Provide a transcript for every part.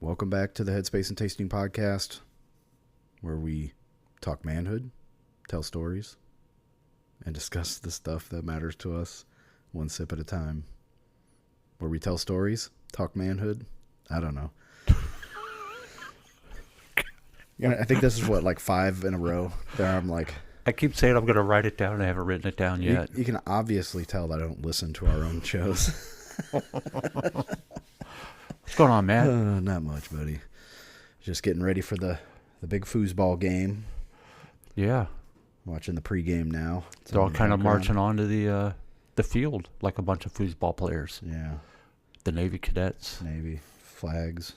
Welcome back to the Headspace and Tasting Podcast, where we talk manhood, tell stories, and discuss the stuff that matters to us one sip at a time. Where we tell stories, talk manhood, I don't know. I think this is like 5 in a row there. I'm like, I keep saying I'm going to write it down. I haven't written it down yet. You can obviously tell that I don't listen to our own shows. What's going on, Matt? Not much, buddy. Just getting ready for the big foosball game. Yeah. Watching the pregame now. They're all kind of marching onto the field like a bunch of foosball players. Yeah. The Navy cadets. Navy flags.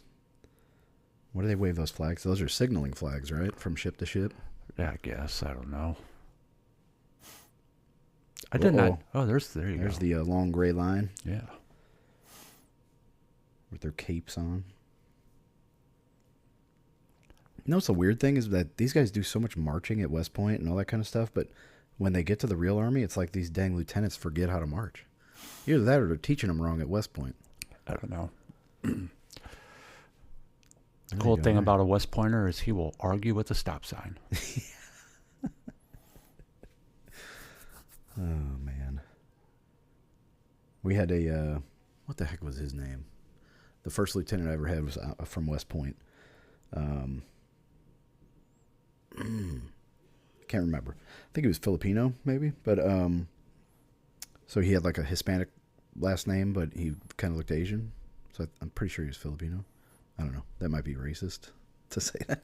What do they wave those flags? Those are signaling flags, right? From ship to ship? Yeah, I guess. I don't know. I did not. Oh, there you go. There's the long gray line. Yeah. With their capes on. You know what's the weird thing is that these guys do so much marching at West Point and all that kind of stuff, but when they get to the real army, it's like these dang lieutenants forget how to march. Either that or they're teaching them wrong at West Point. I don't know. The cool thing about a West Pointer is he will argue with the stop sign. Oh, man. We had what the heck was his name? The first lieutenant I ever had was from West Point. Can't remember. I think he was Filipino, maybe. But, so he had like a Hispanic last name, but he kind of looked Asian. So I'm pretty sure he was Filipino. I don't know. That might be racist to say that.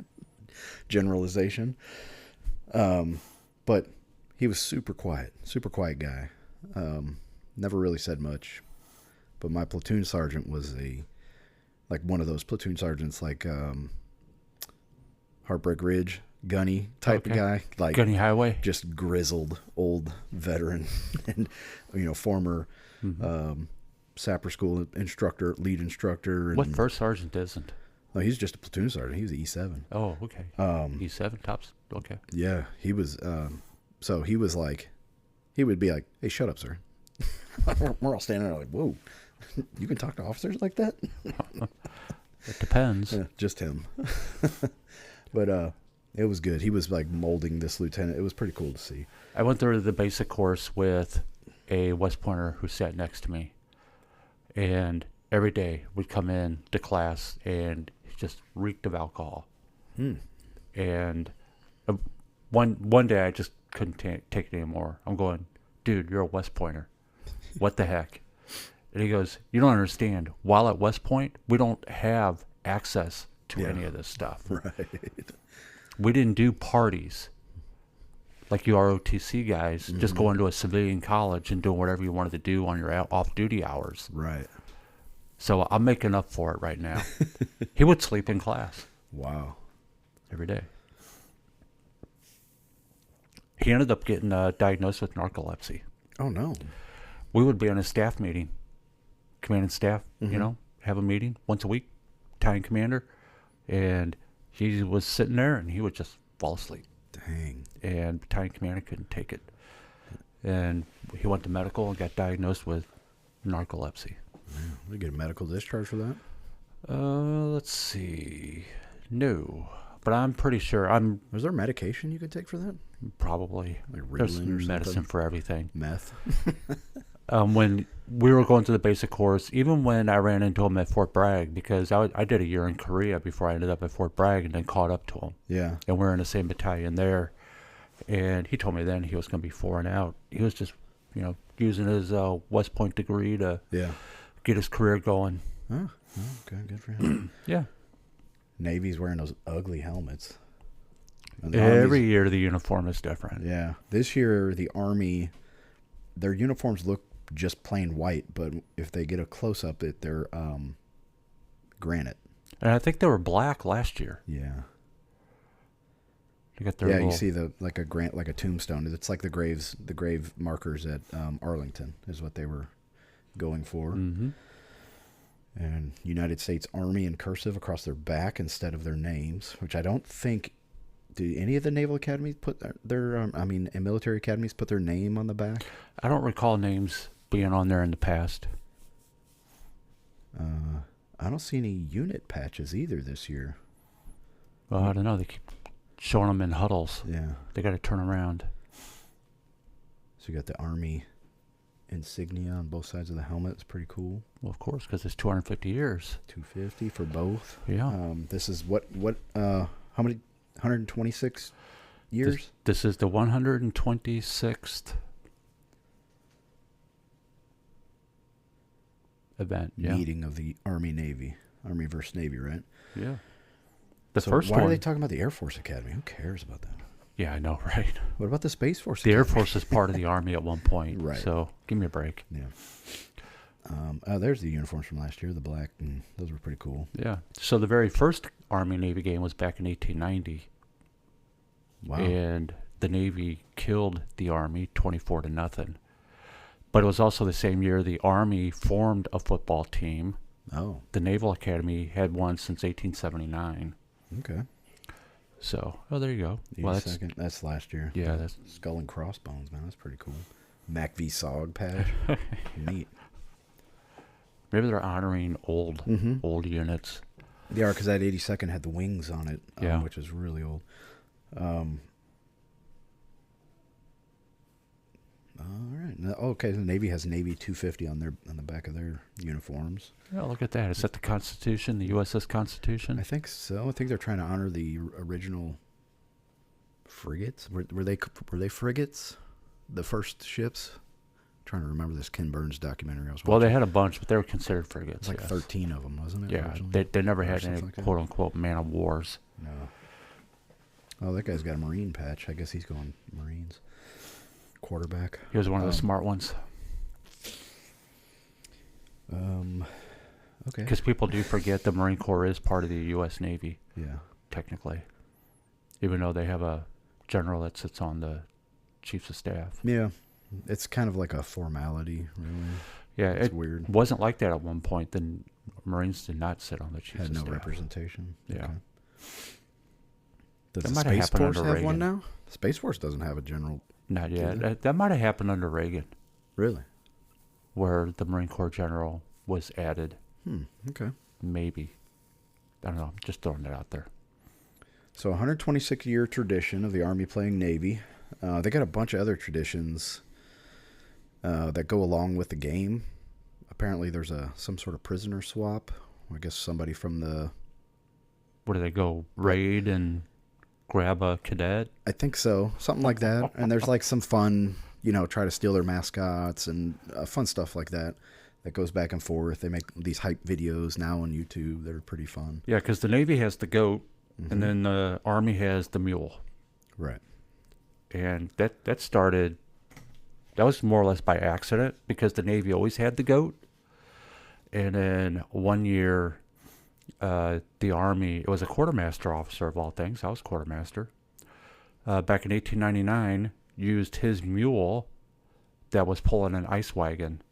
Generalization. But he was super quiet guy. Never really said much. But my platoon sergeant was one of those platoon sergeants, like Heartbreak Ridge, gunny type of guy, like Gunny Highway, just grizzled old veteran, and former sapper school instructor, lead instructor. And, what first sergeant isn't? No, he's just a platoon sergeant. He was E7. Oh, okay. E7 tops. Okay. Yeah, he was. So he was like, he would be like, "Hey, shut up, sir." We're all standing there like, "Whoa, you can talk to officers like that?" It depends. Yeah, just him. But it was good. He was like molding this lieutenant. It was pretty cool to see. I went through the basic course with a West Pointer who sat next to me, and every day we'd come in to class and he just reeked of alcohol. And one day I just couldn't take it anymore. I'm going, "Dude, you're a West Pointer. What the heck?" And he goes, "You don't understand. While at West Point, we don't have access to any of this stuff. Right. We didn't do parties like you ROTC guys, just going to a civilian college and doing whatever you wanted to do on your off-duty hours." Right. So I'm making up for it right now. He would sleep in class. Wow. Every day. He ended up getting diagnosed with narcolepsy. Oh, no. We would be on a staff meeting, command and staff, have a meeting once a week, battalion commander, and he was sitting there and he would just fall asleep. Dang. And battalion commander couldn't take it. And he went to medical and got diagnosed with narcolepsy. Man, we get a medical discharge for that? Let's see. No. But I'm pretty sure Was there medication you could take for that? Probably. Like There's Ritalin or medicine something? for everything. Meth? When we were going through the basic course, even when I ran into him at Fort Bragg, because I did a year in Korea before I ended up at Fort Bragg and then caught up to him. Yeah. And we're in the same battalion there. And he told me then he was going to be 4 and out. He was just, using his West Point degree to get his career going. Oh, okay. Good for him. Yeah. Navy's wearing those ugly helmets. Every year the uniform is different. Yeah. This year, the Army, their uniforms look just plain white, but if they get a close-up, they're granite. And I think they were black last year. Yeah. You got their you see like a tombstone. It's like the grave markers at Arlington is what they were going for. Mm-hmm. And United States Army in cursive across their back instead of their names, which I don't think. Do any of the naval academies put and military academies put their name on the back? I don't recall names being on there in the past. I don't see any unit patches either this year. Well, I don't know. They keep showing them in huddles. Yeah. They got to turn around. So you got the Army insignia on both sides of the helmet. It's pretty cool. Well, of course, because it's 250 years. 250 for both. Yeah. This is how many? 126 years? This is the 126th event. Yeah. Meeting of the Army versus Navy, right? Yeah. Why are they talking about the Air Force Academy? Who cares about that? Yeah, I know, right? What about the Space Force The Academy? Air Force is part of the Army at one point. Right. So give me a break. Yeah. There's the uniforms from last year, the black, and those were pretty cool. Yeah. So the very first Army-Navy game was back in 1890. Wow. And the Navy killed the Army 24-0. But it was also the same year the Army formed a football team. Oh. The Naval Academy had one since 1879. Okay. So, there you go. Well, that's last year. Yeah, that's Skull and Crossbones, man. That's pretty cool. Mac v. Sog patch. Neat. maybe they're honoring old units. They are, because that 82nd had the wings on it, Yeah. which is really old. All right. Okay, the Navy has Navy 250 on the back of their uniforms. Yeah, look at that. Is that the Constitution, the USS Constitution? I think so. I think they're trying to honor the original frigates. Were they frigates? The first ships? I'm trying to remember this Ken Burns documentary I was watching. Well, they had a bunch, but they were considered frigates. It's like 13 of them, wasn't it? Yeah, originally? they never had any like quote-unquote man-of-wars. No. Oh, that guy's got a Marine patch. I guess he's going Marines. Quarterback. He was one of the smart ones. Okay. Because people do forget the Marine Corps is part of the U.S. Navy. Yeah. Technically. Even though they have a general that sits on the Chiefs of Staff. Yeah. It's kind of like a formality, really. Yeah, it's it weird. Wasn't like that at one point. The Marines did not sit on the Chiefs Had of no Staff. representation. Yeah. Okay. Does That the might have Space happened Force under have Reagan. one now? Space Force doesn't have a general. Not Do yet. they? That might have happened under Reagan, Really? where the Marine Corps general was added. Okay. Maybe. I don't know. I'm just throwing it out there. So 126-year tradition of the Army playing Navy. They got a bunch of other traditions that go along with the game. Apparently there's some sort of prisoner swap. I guess somebody from the... Where do they go? Raid and grab a cadet? I think so. Something like that. And there's like some fun, try to steal their mascots and fun stuff like that goes back and forth. They make these hype videos now on YouTube that are pretty fun. Yeah, because the Navy has the goat, and then the Army has the mule. Right. And that started, that was more or less by accident, because the Navy always had the goat. And then one year, the Army, it was a quartermaster officer of all things. I was quartermaster. Back in 1899, used his mule that was pulling an ice wagon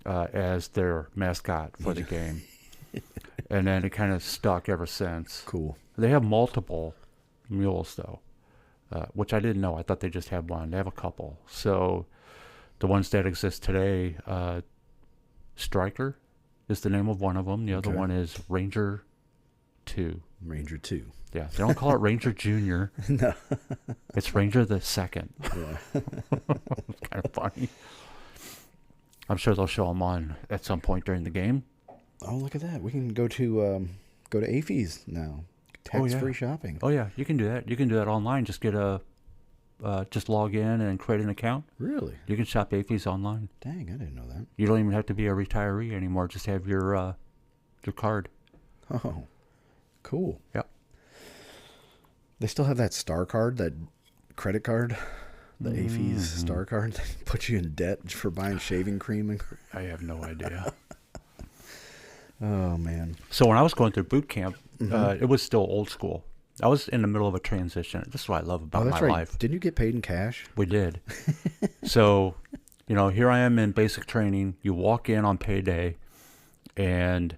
as their mascot for the game. And then it kind of stuck ever since. Cool. They have multiple mules, though, which I didn't know. I thought they just had one. They have a couple. So the ones that exist today, Striker is the name of one of them. The other one is Ranger 2. Ranger 2. Yeah, they don't call it Ranger Junior. No. It's Ranger the Second. Yeah. It's kind of funny. I'm sure they'll show them on at some point during the game. Oh, look at that. We can go to AFES now. Tax-free shopping. Oh yeah, you can do that. You can do that online. Just get just log in and create an account. Really? You can shop AFES online. Dang, I didn't know that. You don't even have to be a retiree anymore. Just have your card. Oh, cool. Yep. They still have that Star card, that credit card, the AFES Star card that puts you in debt for buying shaving cream. I have no idea. Oh, man. So when I was going through boot camp, it was still old school. I was in the middle of a transition. This is what I love about my life. Didn't you get paid in cash? We did. So, here I am in basic training. You walk in on payday, and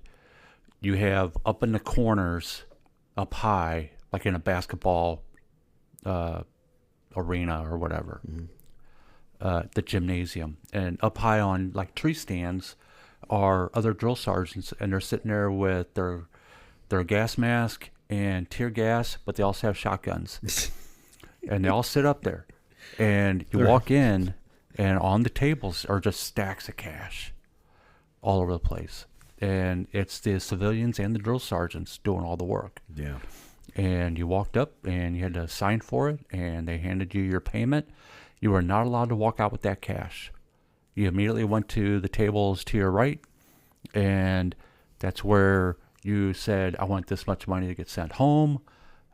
you have up in the corners, up high, like in a basketball arena or whatever, the gymnasium. And up high on like tree stands are other drill sergeants, and they're sitting there with their gas mask and tear gas, but they also have shotguns. And they all sit up there. And you walk in, and on the tables are just stacks of cash all over the place. And it's the civilians and the drill sergeants doing all the work. Yeah. And you walked up, and you had to sign for it, and they handed you your payment. You were not allowed to walk out with that cash. You immediately went to the tables to your right, and that's where you said, I want this much money to get sent home.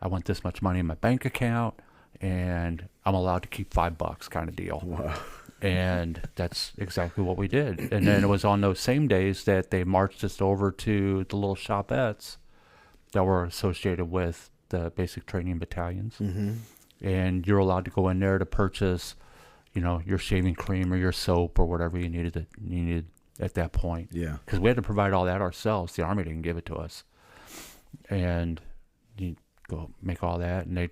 I want this much money in my bank account, and I'm allowed to keep $5 kind of deal. Wow. And that's exactly what we did. And then it was on those same days that they marched us over to the little shopettes that were associated with the basic training battalions. Mm-hmm. And you're allowed to go in there to purchase, your shaving cream or your soap or whatever you needed at that point. Yeah. Because we had to provide all that ourselves. The Army didn't give it to us. And you go make all that, and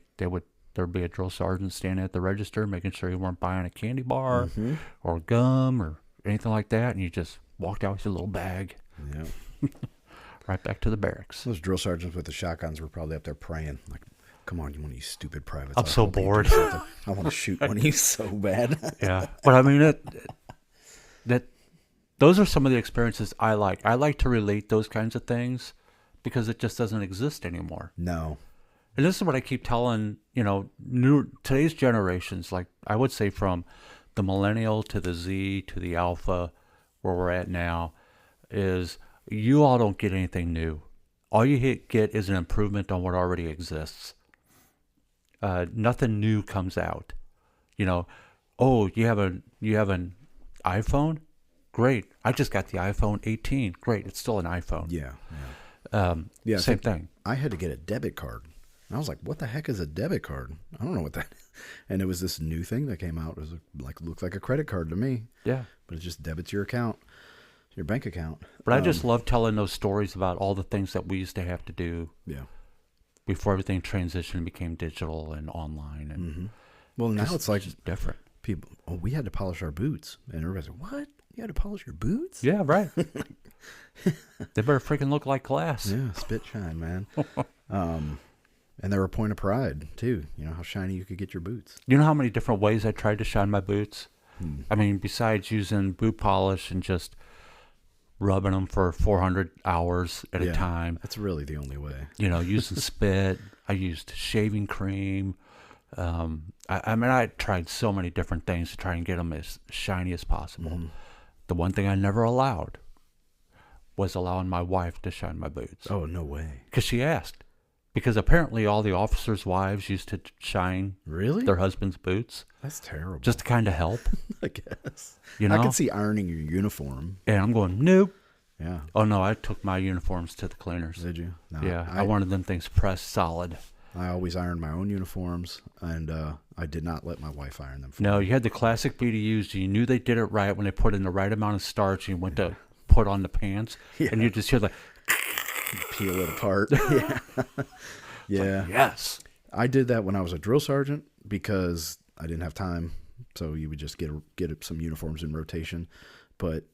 there'd be a drill sergeant standing at the register making sure you weren't buying a candy bar Mm-hmm. or gum or anything like that, and you just walked out with your little bag Yeah. right back to the barracks. Those drill sergeants with the shotguns were probably up there praying, like, come on, you one of you stupid privates. I'm so bored. I want to shoot one of you so bad. Yeah, but I mean that those are some of the experiences I like. I like to relate those kinds of things because it just doesn't exist anymore. No. And this is what I keep telling, today's generations, like I would say from the millennial to the Z to the alpha, where we're at now, is you all don't get anything new. All you get is an improvement on what already exists. Nothing new comes out. Oh, you have an iPhone? Great. I just got the iPhone 18. Great. It's still an iPhone. Yeah. Yeah. Same thing. I had to get a debit card. And I was like, what the heck is a debit card? I don't know what that is. And it was this new thing that came out. It was looked like a credit card to me. Yeah. But it just debits your account, your bank account. But I just love telling those stories about all the things that we used to have to do. Yeah. Before everything transitioned and became digital and online. And Mm-hmm. Well, now it's like just different. People, we had to polish our boots. And everybody's like, what? You had to polish your boots? Yeah, right. They better freaking look like glass. Yeah, spit shine, man. And they were a point of pride, too. How shiny you could get your boots. You know how many different ways I tried to shine my boots? I mean, besides using boot polish and just rubbing them for 400 hours at a time. That's really the only way. Using spit. I used shaving cream. I tried so many different things to try and get them as shiny as possible. Mm-hmm. The one thing I never allowed was allowing my wife to shine my boots. Oh, no way. Because she asked. Because apparently all the officers' wives used to shine their husbands' boots. That's terrible. Just to kind of help. I guess. I can see ironing your uniform. And I'm going, nope. Yeah. Oh, no, I took my uniforms to the cleaners. Did you? No, yeah, I wanted them things pressed solid. I always ironed my own uniforms, and I did not let my wife iron them for me. No, you had the classic BDUs. You knew they did it right when they put in the right amount of starch and you went to put on the pants, and you just hear the... Peel it apart. Yeah. Yeah. Like, yes. I did that when I was a drill sergeant because I didn't have time. So you would just get some uniforms in rotation. But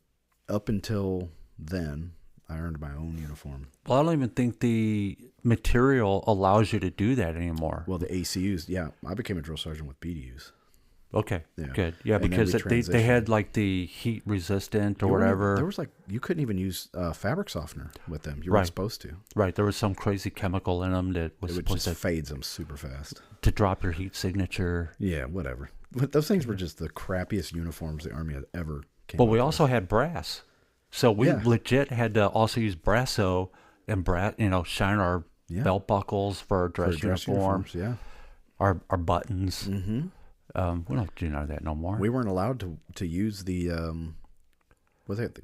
up until then, I earned my own uniform. Well, I don't even think the material allows you to do that anymore. Well, the ACUs, yeah. I became a drill sergeant with BDUs. Okay, yeah. Good. Yeah, and because they had like the heat resistant or whatever. There was you couldn't even use fabric softener with them. You weren't supposed to. Right. There was some crazy chemical in them that was supposed to fades them super fast. To drop your heat signature. Yeah, whatever. But those things were just the crappiest uniforms the Army had ever came But we also had brass. So we legit had to also use Brasso and shine our belt buckles for our dress uniforms. Yeah. Our buttons. Mm-hmm. We don't do none of that no more. We weren't allowed to use the what's it?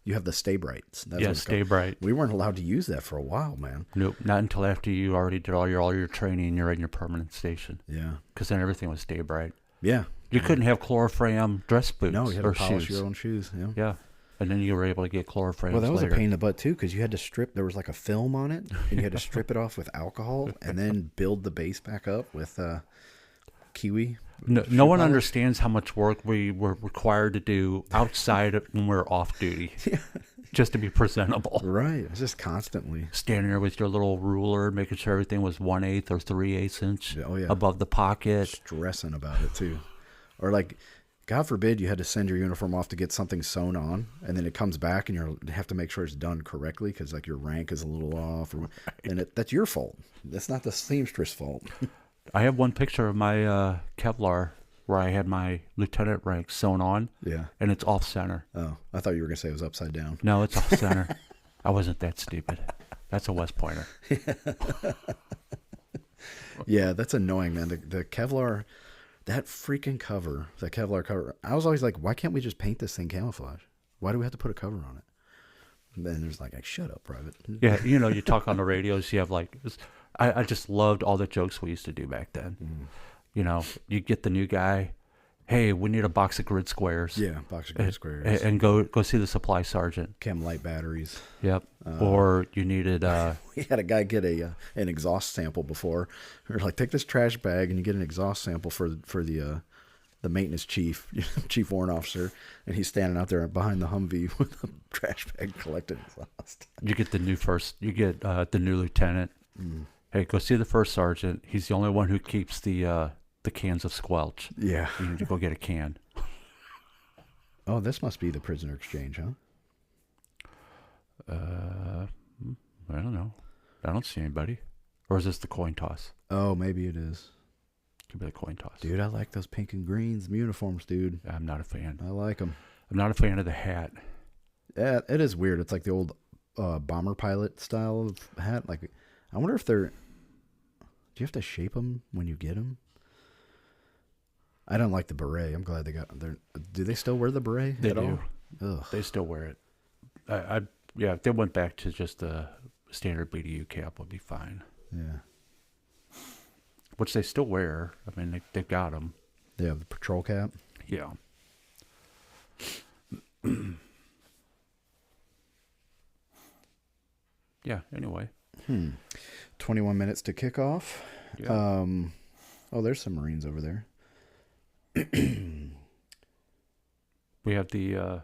You have the Stay Brights. Stay Bright. We weren't allowed to use that for a while, man. Nope, not until after you already did all your training and you're in your permanent station. Yeah. Because then everything was Stay Bright. Yeah. You couldn't have chlorofram dress boots. No, you had to polish shoes. your own shoes. Yeah. Yeah. And then you were able to get chloroframs. Well, that was later. a pain in the butt too, because you had to strip. There was like a film on it, and you had to strip it off with alcohol, and then build the base back up with. kiwi. No shoe one polish. understands how much work we were required to do outside when we're off duty, just to be presentable. Right. It's just constantly. Standing there with your little ruler, making sure everything was 1/8 or 3/8 inch Oh, yeah. above the pocket. Stressing about it too. Or like, God forbid you had to send your uniform off to get something sewn on, and then it comes back and you have to make sure it's done correctly because like your rank is a little off, and that's your fault. That's not the seamstress fault. I have one picture of my Kevlar where I had my lieutenant rank sewn on, Yeah. and it's off center. Oh, I thought you were gonna say it was upside down. No, it's off center. I wasn't that stupid. That's a West Pointer. Yeah, that's annoying, man. The Kevlar, that freaking cover, the Kevlar cover. I was always like, why can't we just paint this thing camouflage? Why do we have to put a cover on it? And then there's like, shut up, Private. Yeah, you talk on the radios. You have like, I just loved all the jokes we used to do back then. You get the new guy. Hey, we need a box of grid squares. Yeah, box of grid squares. And go see the supply sergeant. Chem light batteries. Yep. Or you needed. We had a guy get an exhaust sample before. We were like, take this trash bag and you get an exhaust sample for the maintenance chief, chief warrant officer, and he's standing out there behind the Humvee with a trash bag collecting exhaust. You get the new lieutenant. Hey, go see the first sergeant. He's the only one who keeps the cans of squelch. Yeah. You need to go get a can. Oh, this must be the prisoner exchange, huh? I don't know. I don't see anybody. Or is this the coin toss? Oh, maybe it is. Could be the coin toss. Dude, I like those pink and greens uniforms, dude. I'm not a fan. I like them. I'm not a fan of the hat. Yeah, it is weird. It's like the old bomber pilot style of hat. Like, I wonder if they're... Do you have to shape them when you get them? I don't like the beret. I'm glad they got... Do they still wear the beret They at do. all? Ugh. They still wear it. Yeah, if they went back to just the standard BDU cap would be fine. Yeah. Which they still wear. I mean, they got them. They have the patrol cap? Yeah. Yeah, anyway. 21 minutes to kick off. Yeah. There's some Marines over there. We have the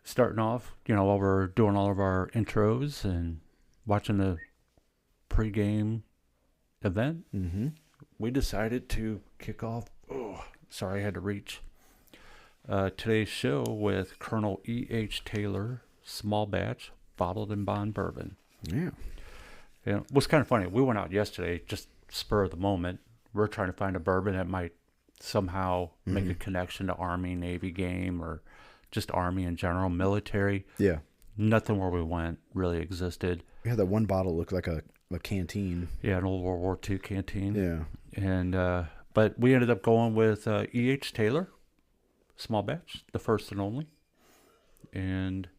starting off, while we're doing all of our intros and watching the pregame event. Mm-hmm. We decided to kick off. I had to reach. Today's show with Colonel E.H. Taylor, small batch, bottled in Bond Bourbon. Yeah. And it was kind of funny. We went out yesterday, just spur of the moment. We're trying to find a bourbon that might somehow make a connection to Army, Navy game, or just Army in general, military. Yeah. Nothing where we went really existed. We had that one bottle look like a canteen. Yeah, an old World War II canteen. Yeah. And but we ended up going with E.H. Taylor, small batch, the first and only. And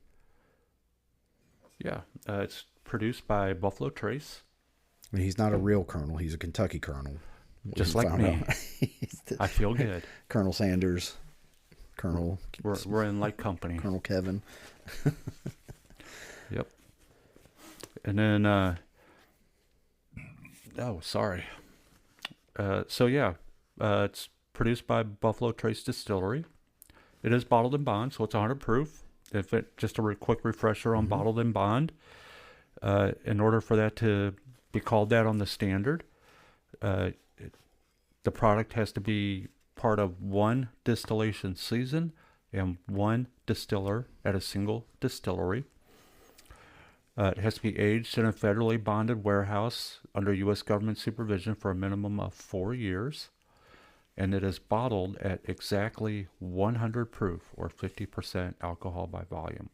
yeah, it's produced by Buffalo Trace. I mean, he's not a real colonel. He's a Kentucky colonel. Just like me. I feel good. Colonel Sanders. Colonel. We're in light company. Colonel Kevin. Yep. And then, sorry. It's produced by Buffalo Trace Distillery. It is bottled in bond, so it's 100 proof. Just a quick refresher on bottled in bond. In order for that to be called that on the standard, the product has to be part of one distillation season and one distiller at a single distillery. It has to be aged in a federally bonded warehouse under U.S. government supervision for a minimum of 4 years. And it is bottled at exactly 100 proof, or 50% alcohol by volume.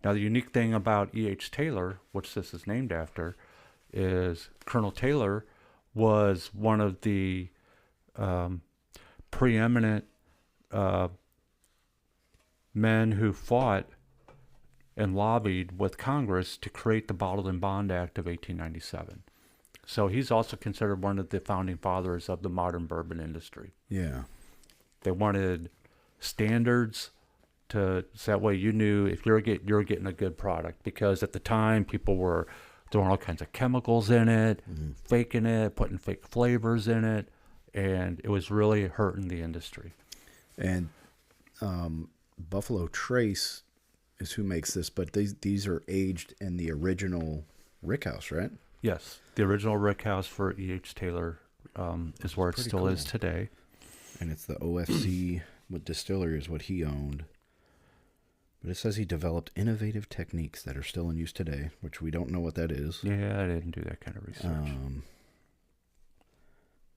Now, the unique thing about E.H. Taylor, which this is named after, is Colonel Taylor was one of the preeminent men who fought and lobbied with Congress to create the Bottled and Bond Act of 1897. So he's also considered one of the founding fathers of the modern bourbon industry. Yeah. They wanted standards so that way you knew if you're getting a good product, because at the time people were throwing all kinds of chemicals in it, faking it, putting fake flavors in it, and it was really hurting the industry. And Buffalo Trace is who makes this, but these are aged in the original Rickhouse, right? Yes, the original Rickhouse for E.H. Taylor is where it Pretty still cool. is today. And it's the OFC what distillery is what he owned. But it says he developed innovative techniques that are still in use today, which we don't know what that is. Yeah, I didn't do that kind of research.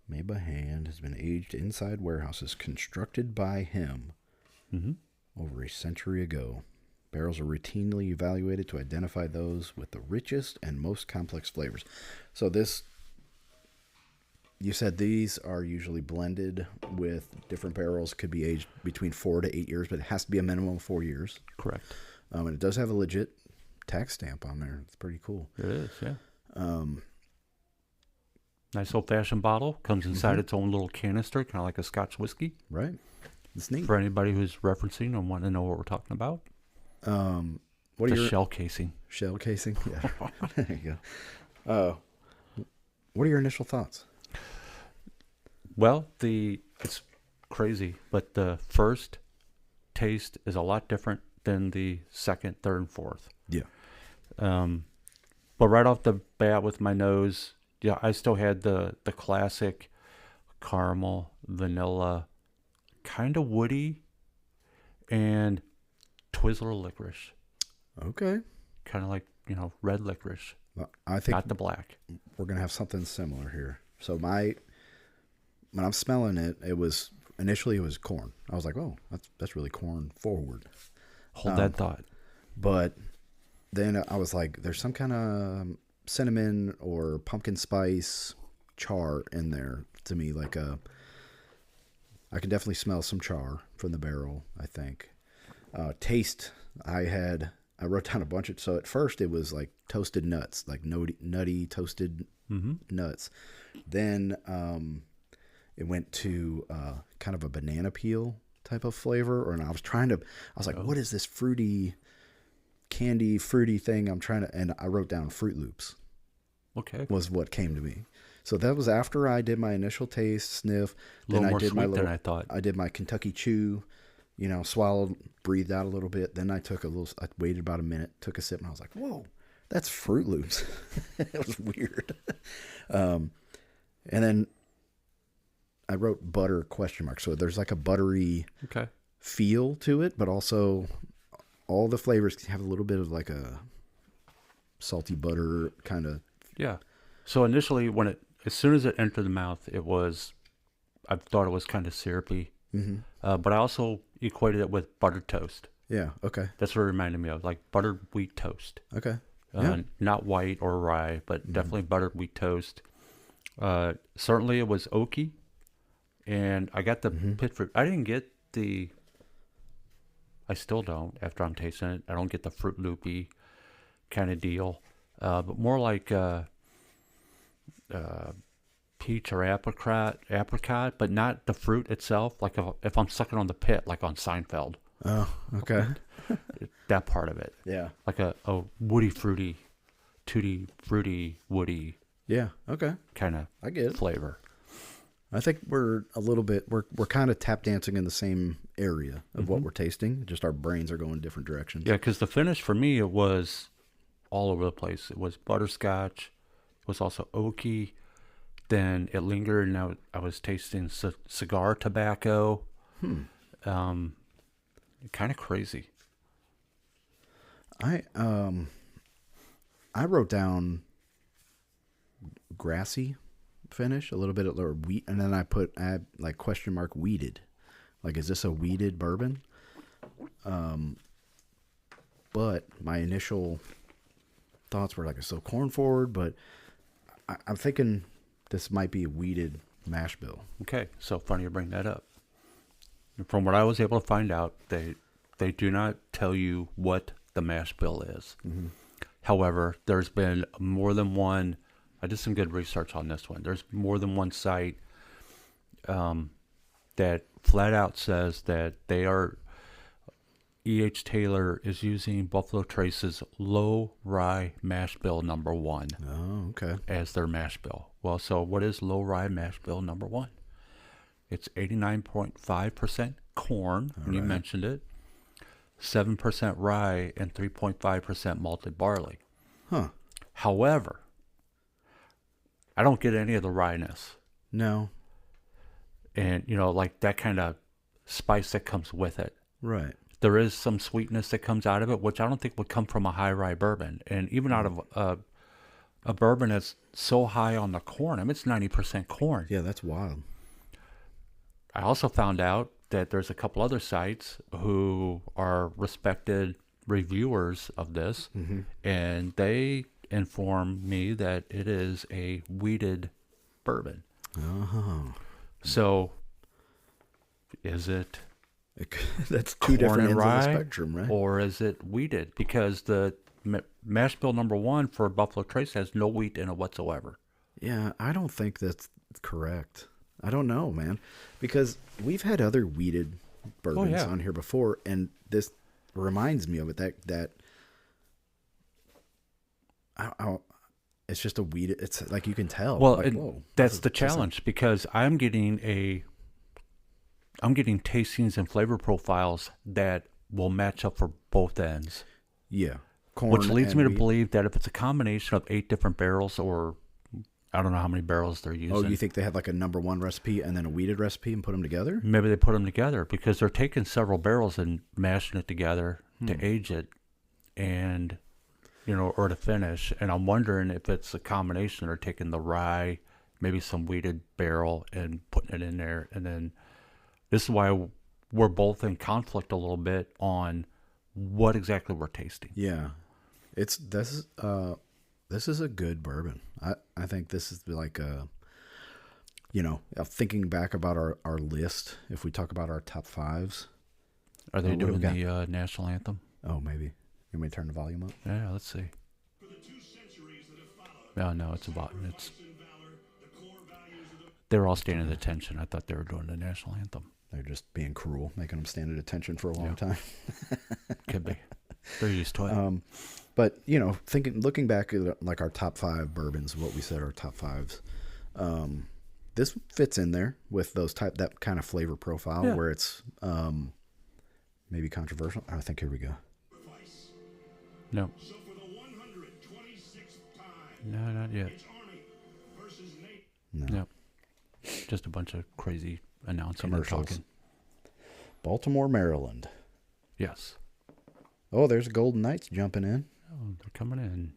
Made by hand, has been aged inside warehouses constructed by him over a century ago. Barrels are routinely evaluated to identify those with the richest and most complex flavors. So this, you said these are usually blended with different barrels, could be aged between 4 to 8 years, but it has to be a minimum of 4 years. Correct. And it does have a legit tax stamp on there. It's pretty cool. It is, yeah. Nice old-fashioned bottle. Comes inside its own little canister, kind of like a Scotch whiskey. Right. It's neat. For anybody who's referencing and wanting to know what we're talking about. What are your shell casing? Shell casing? Yeah. There you go. What are your initial thoughts? Well, it's crazy, but the first taste is a lot different than the second, third, and fourth. Yeah. But right off the bat with my nose, yeah, I still had the classic caramel, vanilla, kind of woody, and Twizzler licorice. Okay. Kind of like, red licorice. Well, I think not the black. We're going to have something similar here. So when I'm smelling it, initially it was corn. I was like, oh, that's really corn forward. Hold that thought. But then I was like, there's some kind of cinnamon or pumpkin spice char in there to me. I can definitely smell some char from the barrel, I think. Taste, I wrote down a bunch of, so at first it was like toasted nuts, like nutty toasted nuts. Then it went to kind of a banana peel type of flavor, and I was like, what is this fruity thing and I wrote down Fruit Loops. Okay. Was what came to me. So that was after I did my initial taste, sniff. Then I did than I thought. I did my Kentucky Chew, swallowed, breathed out a little bit. Then I waited about a minute, took a sip, and I was like, whoa, that's Fruit Loops. It was weird. And then I wrote butter ? So there's like a buttery feel to it, but also all the flavors have a little bit of like a salty butter kind of. Yeah. So initially, as soon as it entered the mouth, I thought it was kind of syrupy. But I also equated it with buttered toast. Yeah. Okay. That's what it reminded me of, like buttered wheat toast. Okay. Not white or rye, but definitely buttered wheat toast. Certainly it was oaky, and I got the pit fruit. I didn't get I still don't after I'm tasting it. I don't get the Fruit Loopy kind of deal, but more like peach or apricot, but not the fruit itself. Like if I'm sucking on the pit, like on Seinfeld. Oh, okay. That part of it. Yeah. Like a woody, fruity, tutti fruity, woody. Yeah. Okay. Kind of I get it. Flavor. I think we're kind of tap dancing in the same area of what we're tasting. Just our brains are going different directions. Yeah, because the finish for me, it was all over the place. It was butterscotch. It was also oaky. Then it lingered, and I was tasting cigar tobacco. Kind of crazy. I wrote down grassy finish, a little bit of wheat, and then I had like question mark weeded. Like, is this a weeded bourbon? But my initial thoughts were like, so corn forward, but I'm thinking this might be a weeded mash bill. Okay, so funny you bring that up. From what I was able to find out, they do not tell you what the mash bill is. However, there's been more than one. I did some good research on this one. There's more than one site that flat out says that E.H. Taylor is using Buffalo Trace's low rye mash bill number 1. Oh, okay. As their mash bill. Well, so what is low rye mash bill number 1? It's 89.5% corn, and you mentioned it, 7% rye, and 3.5% malted barley. Huh. However, I don't get any of the wryness. No. And, like that kind of spice that comes with it. Right. There is some sweetness that comes out of it, which I don't think would come from a high rye bourbon. And even out of a bourbon that's so high on the corn, I mean, it's 90% corn. Yeah, that's wild. I also found out that there's a couple other sites who are respected reviewers of this, and they inform me that it is a wheated bourbon. Oh. So, is it That's two different ends of the rye, spectrum, right? or is it wheated? Because the mash bill number 1 for Buffalo Trace has no wheat in it whatsoever. Yeah, I don't think that's correct. I don't know, man, because we've had other wheated bourbons on here before, and this reminds me of it. It's just a wheat. It's like you can tell. Well, like, whoa, that's the challenge, because I'm getting tastings and flavor profiles that will match up for both ends. Yeah, corn, which leads me to wheat. believe that if it's a combination of 8 different barrels, or I don't know how many barrels they're using. Oh, you think they had like a number 1 recipe and then a wheated recipe and put them together? Maybe they put them together because they're taking several barrels and mashing it together to age it, and or to finish. And I'm wondering if it's a combination. They're taking the rye, maybe some wheated barrel, and putting it in there. And then this is why we're both in conflict a little bit on what exactly we're tasting. Yeah, this is a good bourbon. I think this is like thinking back about our list. If we talk about our top 5s, are they doing the national anthem? Oh, maybe. You may turn the volume up. Yeah, let's see. No, it's about they were all standing at attention. I thought they were doing the national anthem. They're just being cruel, making them stand at attention for a long time. Could be. They're used to it. But looking back at like our top 5 bourbons, what we said our top 5s, this fits in there with that kind of flavor profile where it's maybe controversial. I think here we go. No. So for the 126th time, No, not yet. it's Army versus Navy. No. Just a bunch of crazy announcing and Commercials. talking. Baltimore, Maryland. Yes. Oh, there's Golden Knights jumping in. Oh, they're coming in.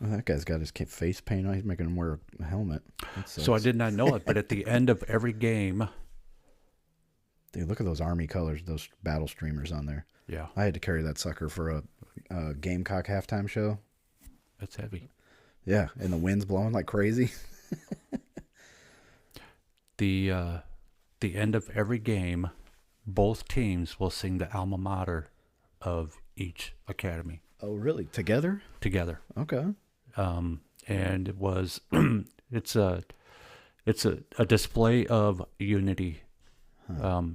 Oh, that guy's got his face paint on. He's making him wear a helmet. So I did not know it, but at the end of every game. Dude, look at those Army colors, those battle streamers on there. Yeah. I had to carry that sucker for a Gamecock halftime show. That's heavy. Yeah, and the wind's blowing like crazy. The end of every game, both teams will sing the alma mater of each academy. Oh, really? Together? Together. Okay. And it was it's a display of unity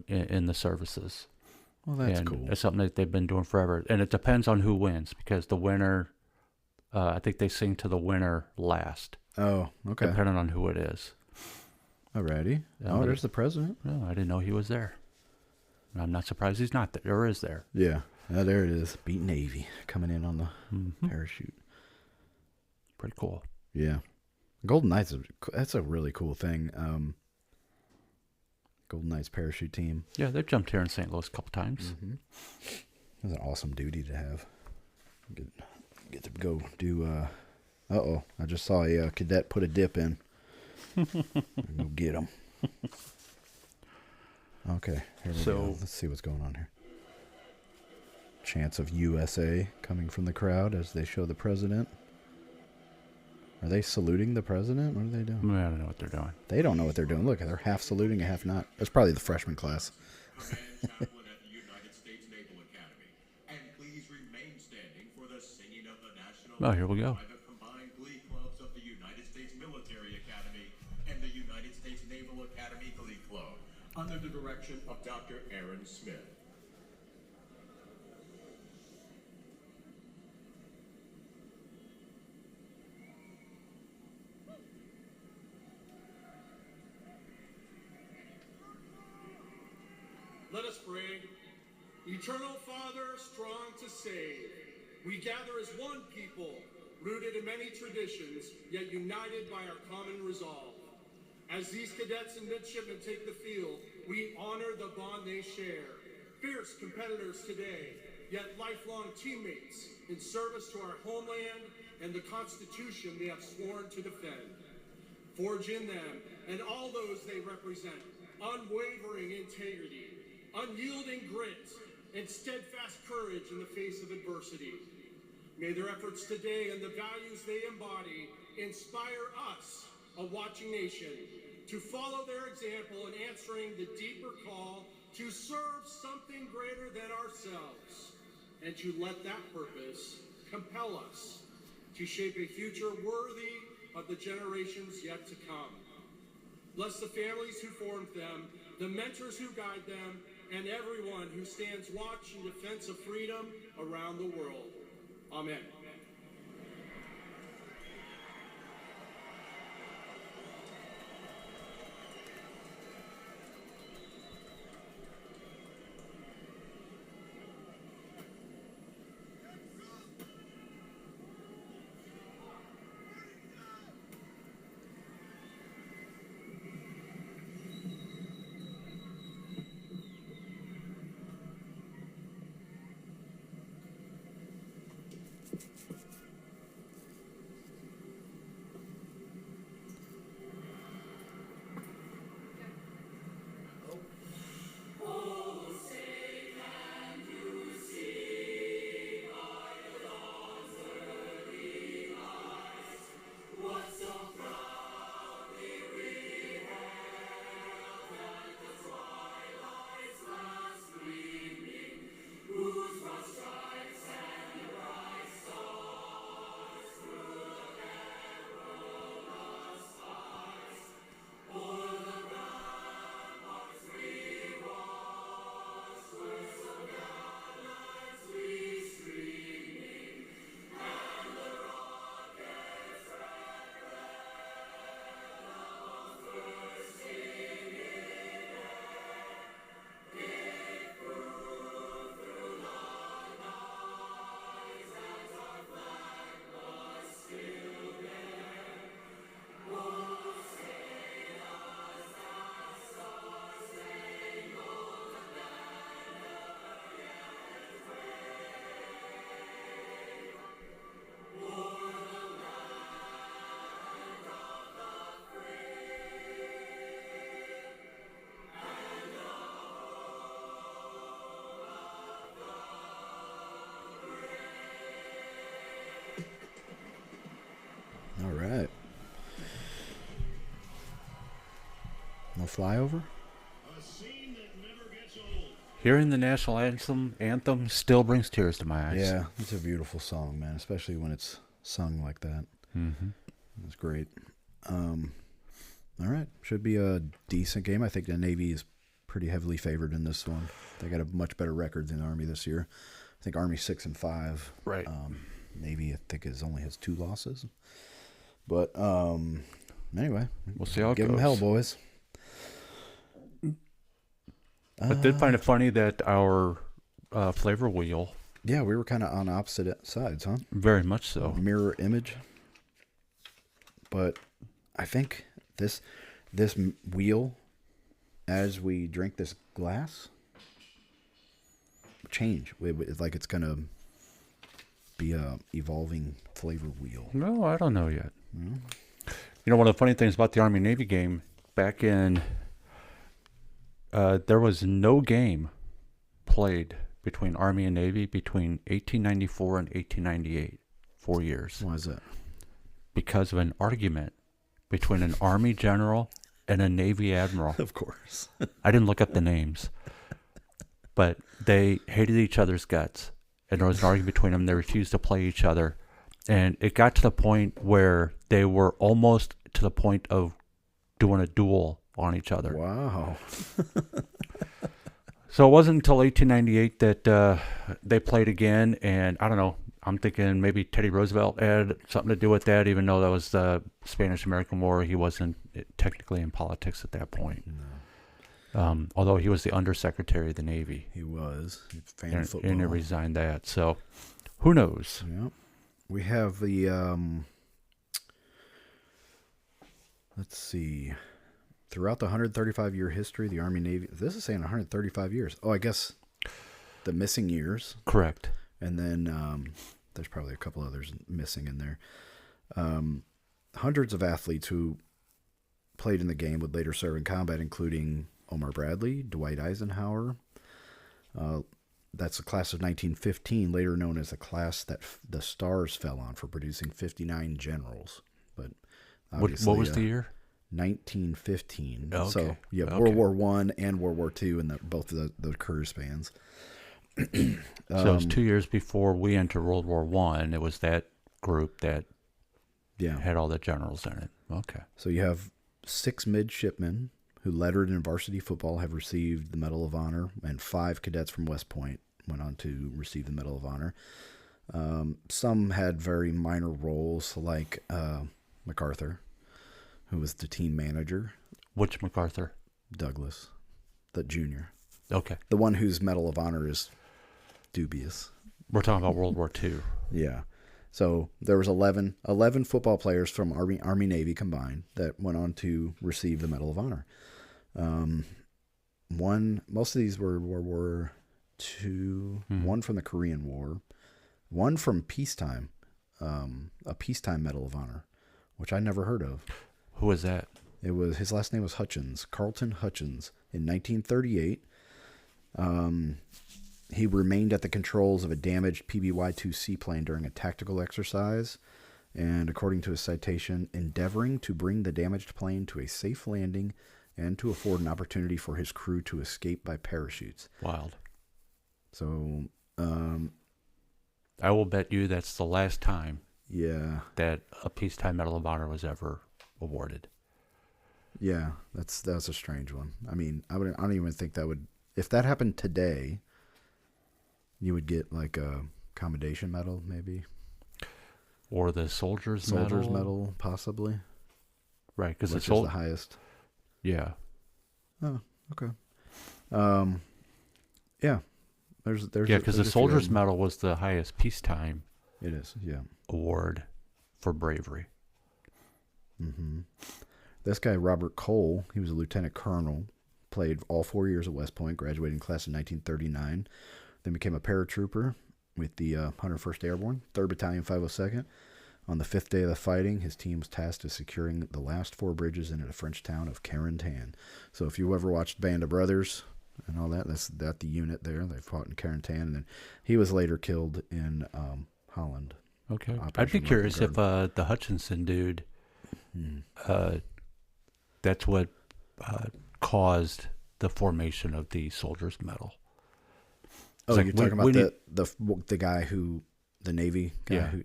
in the services. Well, that's and cool. It's something that they've been doing forever. And it depends on who wins, because the winner, I think they sing to the winner last. Oh, okay. Depending on who it is. Alrighty. Oh, there's the president. No, I didn't know he was there. I'm not surprised he's not there. Or is there? Yeah. Oh, there it is. Beat Navy coming in on the parachute. Pretty cool. Yeah. Golden Knights, that's a really cool thing. Golden Knights parachute team. Yeah, they've jumped here in St. Louis a couple times. Mm-hmm. That's an awesome duty to have. Get to go do. I just saw a cadet put a dip in. Go get him. Okay, here we go. Let's see what's going on here. Chants of USA coming from the crowd as they show the president. Are they saluting the president? What are they doing? I don't know what they're doing. They don't know what they're doing. Look, they're half saluting and half not. That's probably the freshman class. Oh, here we go. Under the direction of Dr. Aaron Smith. Let us pray. Eternal Father, strong to save, we gather as one people, rooted in many traditions, yet united by our common resolve. As these cadets and midshipmen take the field, we honor the bond they share. Fierce competitors today, yet lifelong teammates in service to our homeland and the Constitution they have sworn to defend. Forge in them and all those they represent unwavering integrity, unyielding grit, and steadfast courage in the face of adversity. May their efforts today and the values they embody inspire us, a watching nation, to follow their example in answering the deeper call to serve something greater than ourselves, and to let that purpose compel us to shape a future worthy of the generations yet to come. Bless the families who formed them, the mentors who guide them, and everyone who stands watch in defense of freedom around the world. Amen. All right. No flyover? A scene that never gets old. Hearing the national anthem still brings tears to my eyes. Yeah, it's a beautiful song, man, especially when it's sung like that. Mm-hmm. It's great. All right. Should be a decent game. I think the Navy is pretty heavily favored in this one. They got a much better record than the Army this year. I think Army 6-5. Right. Navy, I think, only has 2 losses. But anyway, We'll see how it give them goes. hell, boys. I did find it funny that our flavor wheel, Yeah, we were kind of on opposite sides, huh? very much so. Mirror image. But I think this wheel, as we drink this glass, change. It's like it's gonna be a evolving flavor wheel. No, I don't know yet. You know, one of the funny things about the Army-Navy game, back in, there was no game played between Army and Navy between 1894 and 1898, 4 years, Why is that? because of an argument between an Army general and a Navy admiral. Of course. I didn't look up the names, but they hated each other's guts, and there was an argument between them. They refused to play each other, and it got to the point where they were almost to the point of doing a duel on each other. Wow. So it wasn't until 1898 that they played again, and I don't know, I'm thinking maybe Teddy Roosevelt had something to do with that, even though that was the Spanish-American War. He wasn't technically in politics at that point. Although he was the undersecretary of the Navy. He was. He was a fan of football. And he resigned that. So, who knows? Yeah. We have the, let's see. Throughout the 135-year history, the Army Navy, this is saying 135 years. Oh, I guess the missing years. Correct. And then there's probably a couple others missing in there. Hundreds of athletes who played in the game would later serve in combat, including Omar Bradley, Dwight Eisenhower. That's the class of 1915, later known as the class that the stars fell on for producing 59 generals. But what was the year? 1915. Okay. So yeah, Okay. World War I and World War II, and both of the career spans. So it was 2 years before we entered World War One. It was that group that had all the generals in it. Okay. So you have 6 midshipmen who lettered in varsity football have received the Medal of Honor, and 5 cadets from West Point went on to receive the Medal of Honor. Some had very minor roles, like MacArthur, who was the team manager. Which MacArthur? Douglas, the junior. Okay. The one whose Medal of Honor is dubious. We're talking about World War II. Yeah. So there was 11 football players from Army Navy combined that went on to receive the Medal of Honor. Most of these were World War II, one from the Korean War, one from peacetime, a peacetime Medal of Honor, which I never heard of. Who was that? His last name was Hutchins, Carlton Hutchins. In 1938, he remained at the controls of a damaged PBY-2 seaplane during a tactical exercise, and according to his citation, endeavoring to bring the damaged plane to a safe landing and to afford an opportunity for his crew to escape by parachutes. Wild. So, I will bet you that's the last time that a peacetime Medal of Honor was ever awarded. Yeah, that's a strange one. I mean, I don't even think that would, if that happened today, you would get like a commendation medal, maybe, or the soldier's medal, possibly. Right, because it's the highest. Yeah. Oh, okay. Yeah. There's because the soldier's medal was the highest peacetime. It is, yeah. Award for bravery. Mm-hmm. This guy, Robert Cole, he was a lieutenant colonel, played all 4 years at West Point, graduating class in 1939, then became a paratrooper with the 101st Airborne, 3rd Battalion, 502nd. On the 5th day of the fighting, his team was tasked with securing the last 4 bridges into the French town of Carentan. So if you ever watched Band of Brothers and all that, that's the unit there. They fought in Carentan, and then he was later killed in Holland. Okay. Operation I'd be curious if Garden. the Hutchinson dude, that's what caused the formation of the soldier's medal. Oh, like you're talking about the guy who, the Navy guy who,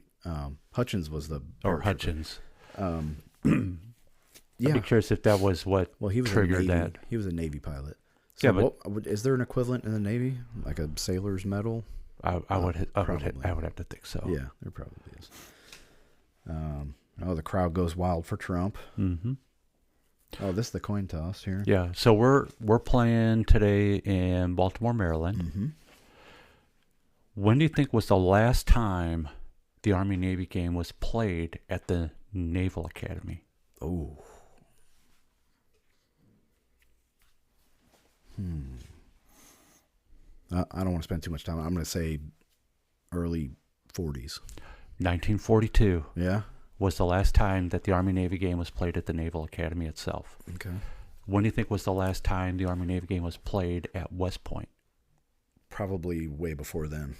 Hutchins was the... Or Hutchins. Yeah. I'd be curious if that was what he was triggered that. He was a Navy pilot. So Yeah, but is there an equivalent in the Navy, like a sailor's medal? I would have to think so. Yeah, there probably is. The crowd goes wild for Trump. Mm-hmm. Oh, this is the coin toss here. Yeah, so we're playing today in Baltimore, Maryland. Mm-hmm. When do you think was the last time the Army-Navy game was played at the Naval Academy? Oh. I don't want to spend too much time. I'm going to say early 40s. 1942 Yeah? was the last time that the Army-Navy game was played at the Naval Academy itself. Okay. When do you think was the last time the Army-Navy game was played at West Point? Probably way before then.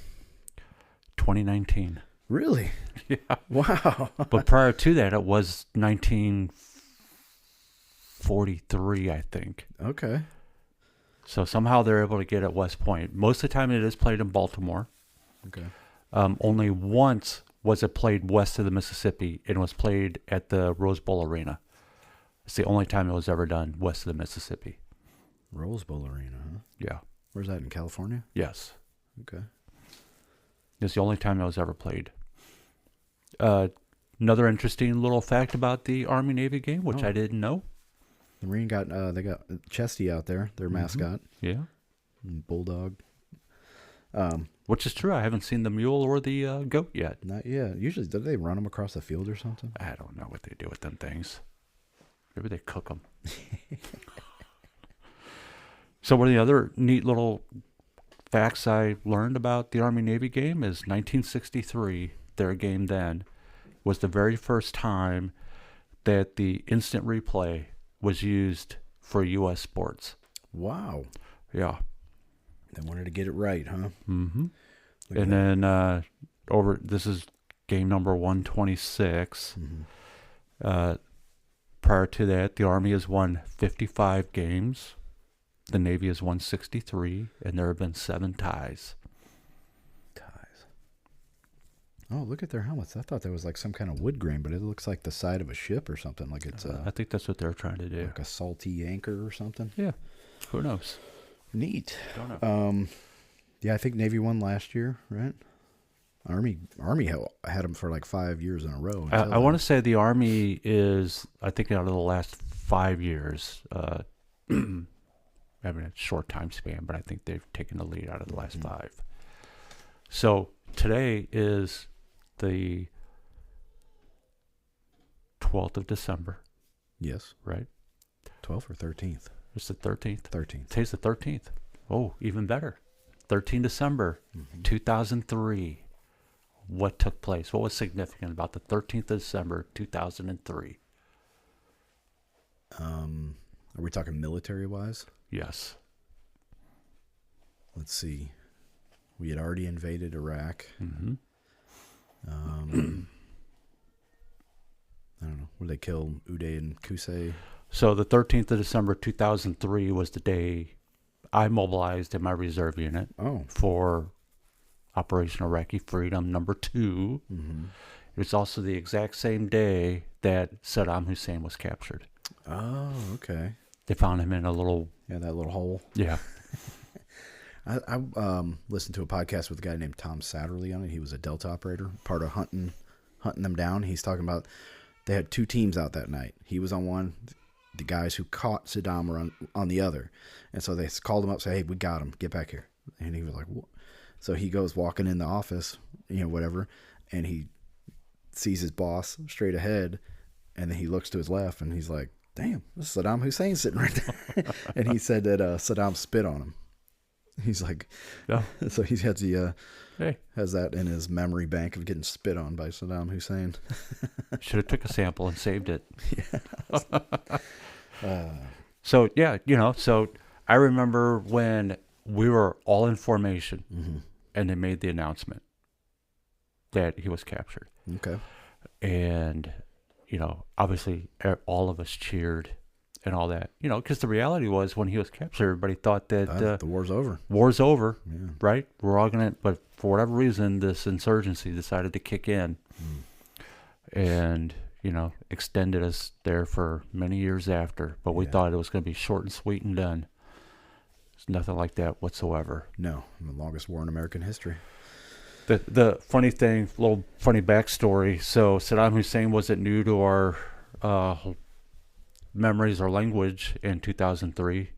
2019. Really? Yeah. Wow. But prior to that, it was 1943, I think. Okay. So somehow they're able to get at West Point. Most of the time it is played in Baltimore. Okay. Only once was it played west of the Mississippi, and it was played at the Rose Bowl Arena. It's the only time it was ever done west of the Mississippi. Rose Bowl Arena, huh? Yeah. Where's that, in California? Yes. Okay. It's the only time it was ever played. Another interesting little fact about the Army-Navy game, which I didn't know. The Marine got they got Chesty out there, their mascot, Yeah. and Bulldog. Which is true. I haven't seen the mule or the goat yet. Not yet. Usually, do they run them across the field or something? I don't know what they do with them things. Maybe they cook them. So one of the other neat little facts I learned about the Army-Navy game is 1963, their game then, was the very first time that the instant replay was used for U.S. sports. Wow. Yeah. They wanted to get it right, huh? Mm-hmm. And then this is game number 126. Mm-hmm. Prior to that, the Army has won 55 games. The Navy has won 63, and there have been 7 ties. Ties. Oh, look at their helmets. I thought that was like some kind of wood grain, but it looks like the side of a ship or something. Like it's I think that's what they're trying to do. like a salty anchor or something. Yeah. Who knows? Neat. Don't know. Yeah, I think Navy won last year, right? Army had them for like 5 years in a row. I want to say the Army is, I think, out of the last 5 years, I mean, a short time span, but I think they've taken the lead out of the last 5. So today is the 12th of December, Yes. right? 12th or 13th? It's the 13th. 13th. Today's the 13th. Oh, even better. 13 December, 2003. What took place? What was significant about the 13th of December, 2003? Are we talking military-wise? Yes. Let's see. We had already invaded Iraq. Mm-hmm. I don't know. Would they kill Uday and Qusay? So the 13th of December, 2003 was the day I mobilized in my reserve unit for Operation Iraqi Freedom number 2. Mm-hmm. It was also the exact same day that Saddam Hussein was captured. Oh, okay. They found him in a little... Yeah, that little hole. Yeah. I listened to a podcast with a guy named Tom Satterley on it. He was a Delta operator, part of hunting them down. He's talking about they had 2 teams out that night. He was on one. The guys who caught Saddam were on the other. And so they called him up, say, hey, we got him. Get back here. And he was like, what? So he goes walking in the office, whatever, and he sees his boss straight ahead, and then he looks to his left, and he's like, damn, this is Saddam Hussein sitting right there. And he said that Saddam spit on him. He's like, Yeah. So he has Hey, has that in his memory bank of getting spit on by Saddam Hussein. should have took a sample and saved it. So, yeah, so I remember when we were all in formation and they made the announcement that he was captured. Okay. And, obviously all of us cheered and all that, because the reality was when he was captured, everybody thought that the war's over. War's over, Yeah. right? We're all going to, but for whatever reason, this insurgency decided to kick in and, extended us there for many years after. But we thought it was going to be short and sweet and done. It's nothing like that whatsoever. No, the longest war in American history. The funny thing, little funny backstory. So Saddam Hussein wasn't new to our memories or language in 2003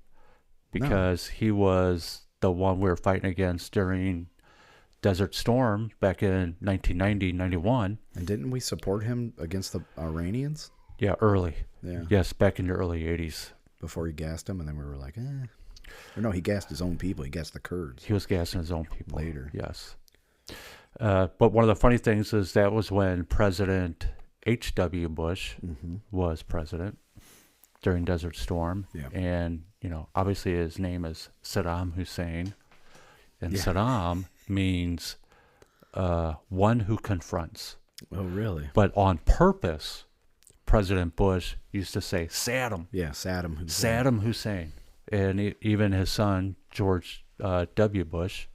because he was the one we were fighting against during Desert Storm back in 1990, 91. And didn't we support him against the Iranians? Yeah, early. Yeah. Yes, back in the early 80s. Before he gassed them, and then we were like, Or no, he gassed his own people. He gassed the Kurds. He was gassing his own people. Later. Yes. But one of the funny things is that was when President H.W. Bush was president during Desert Storm. Yeah. And, obviously his name is Saddam Hussein. And Saddam means one who confronts. Oh, really? But on purpose, President Bush used to say Saddam. Yeah, Saddam Hussein. Saddam Hussein. And even his son, George W. Bush,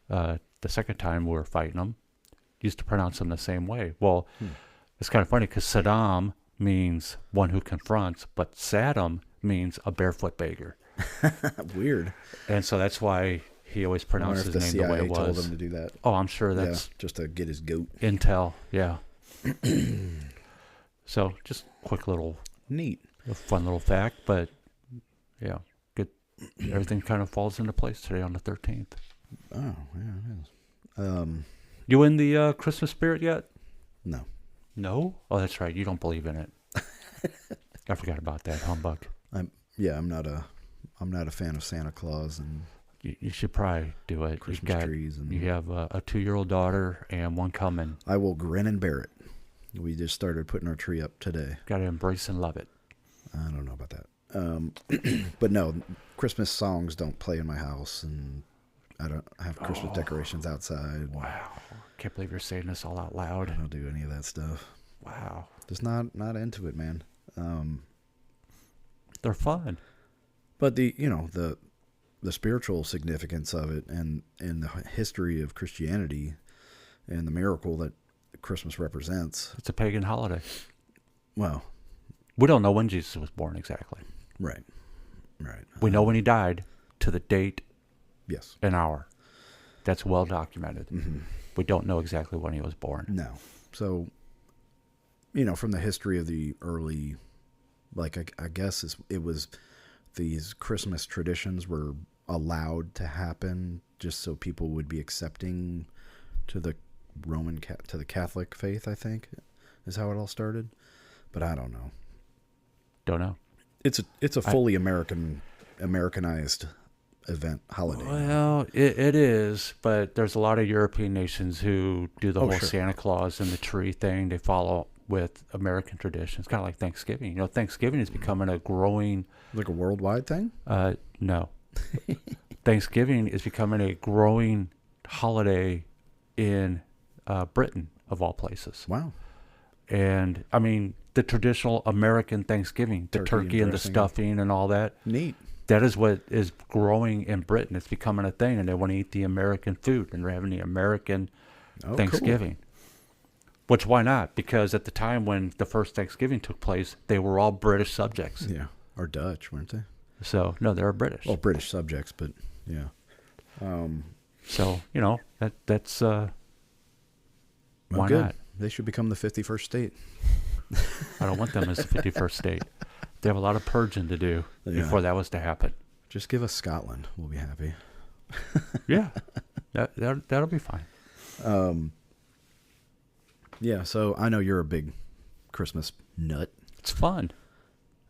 the second time we were fighting him, used to pronounce him the same way. Well, it's kind of funny because Saddam means one who confronts, but Saddam means a barefoot beggar. Weird. And so that's why he always pronounced his name the way it was. told him to do that. Oh, I'm sure that's just to get his goat. intel. Yeah. So just quick little. Neat. a fun little fact, but yeah, good. Everything kind of falls into place today on the 13th. Oh, yeah, it is. You in the Christmas spirit yet? No. No? Oh, that's right. You don't believe in it. I forgot about that humbug. I'm not a fan of Santa Claus and You should probably do it. Christmas trees. And you have a 2-year-old daughter and one coming. I will grin and bear it. We just started putting our tree up today. Got to embrace and love it. I don't know about that. But no, Christmas songs don't play in my house, and I don't have Christmas decorations outside. Wow. Can't believe you're saying this all out loud. I don't do any of that stuff. Wow. Just not into it, man. They're fun. But the spiritual significance of it and the history of Christianity and the miracle that Christmas represents. It's a pagan holiday. Well, we don't know when Jesus was born exactly. Right. We know when he died to the date, yes, and hour. That's well documented. Mm-hmm. We don't know exactly when he was born. No. So, from the history of the early, I guess it was these Christmas traditions were allowed to happen just so people would be accepting to the to the Catholic faith, I think, is how it all started. But I don't know. Don't know. It's a fully Americanized event holiday. Well, it is, but there's a lot of European nations who do the whole sure. Santa Claus and the tree thing. They follow with American traditions, kind of like Thanksgiving. Thanksgiving is becoming a growing... Like a worldwide thing? No. Thanksgiving is becoming a growing holiday in Britain, of all places. Wow. And, I mean, the traditional American Thanksgiving, the turkey and the stuffing and all that. Neat. That is what is growing in Britain. It's becoming a thing, and they want to eat the American food, and they're having the American Thanksgiving. Cool. Which, why not? Because at the time when the first Thanksgiving took place, they were all British subjects. Yeah, or Dutch, weren't they? So, no, they're British. Well, British subjects, but yeah. So, that's... why good. not? They should become the 51st state. I don't want them as the 51st state. They have a lot of purging to do before that was to happen. Just give us Scotland. We'll be happy. Yeah. That'll be fine. Yeah, so I know you're a big Christmas nut. It's fun.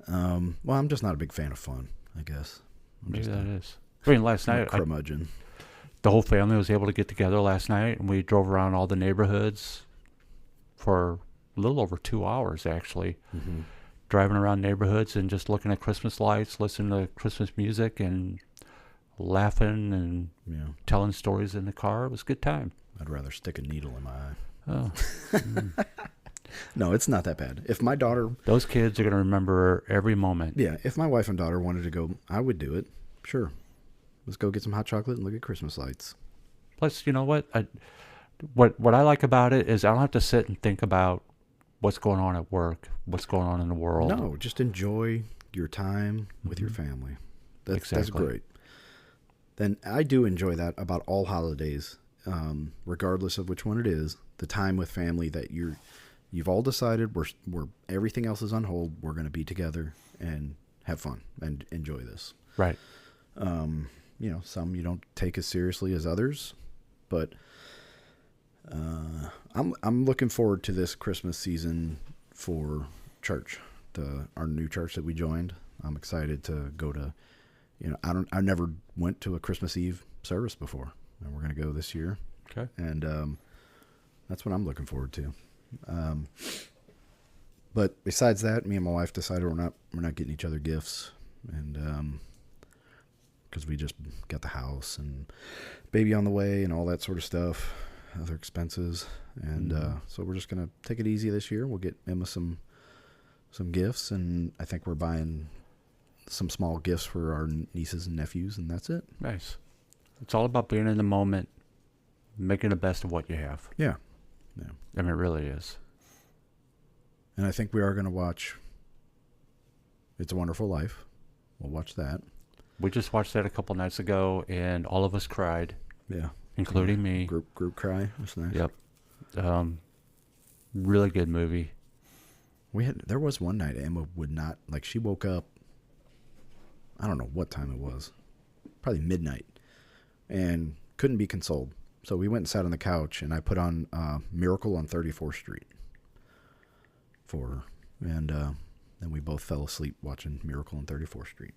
Well, I'm just not a big fan of fun, I guess. Maybe that is. I mean, last night, curmudgeon. The whole family was able to get together last night, and we drove around all the neighborhoods for a little over 2 hours, actually. Mm-hmm. Driving around neighborhoods and just looking at Christmas lights, listening to Christmas music, and laughing and telling stories in the car. It was a good time. I'd rather stick a needle in my eye. Oh. No, it's not that bad. If my daughter... Those kids are going to remember every moment. Yeah, if my wife and daughter wanted to go, I would do it. Sure. Let's go get some hot chocolate and look at Christmas lights. Plus, you know what? What I like about it is I don't have to sit and think about what's going on at work, what's going on in the world. No, just enjoy your time with your family. That's great. Then I do enjoy that about all holidays, regardless of which one it is. The time with family that you've all decided we're everything else is on hold. We're going to be together and have fun and enjoy this. Right. Some you don't take as seriously as others, but I'm looking forward to this Christmas season for church, our new church that we joined. I'm excited to go to. I never went to a Christmas Eve service before, and we're going to go this year. Okay. And that's what I'm looking forward to. But besides that, me and my wife decided we're not getting each other gifts, and because we just got the house and baby on the way and all that sort of stuff, other expenses, and so we're just gonna take it easy this year. We'll get Emma some gifts, and I think we're buying some small gifts for our nieces and nephews, and that's it. Nice. It's all about being in the moment, making the best of what you have. Yeah. I mean, it really is. And I think we are going to watch It's a Wonderful Life. We'll watch that. We just watched that a couple nights ago, and all of us cried. Yeah. Including me. Group cry. That's nice. Yep. Really good movie. There was one night Emma would not, like, she woke up, I don't know what time it was, probably midnight, and couldn't be consoled. So we went and sat on the couch, and I put on Miracle on 34th Street for her. And then we both fell asleep watching Miracle on 34th Street.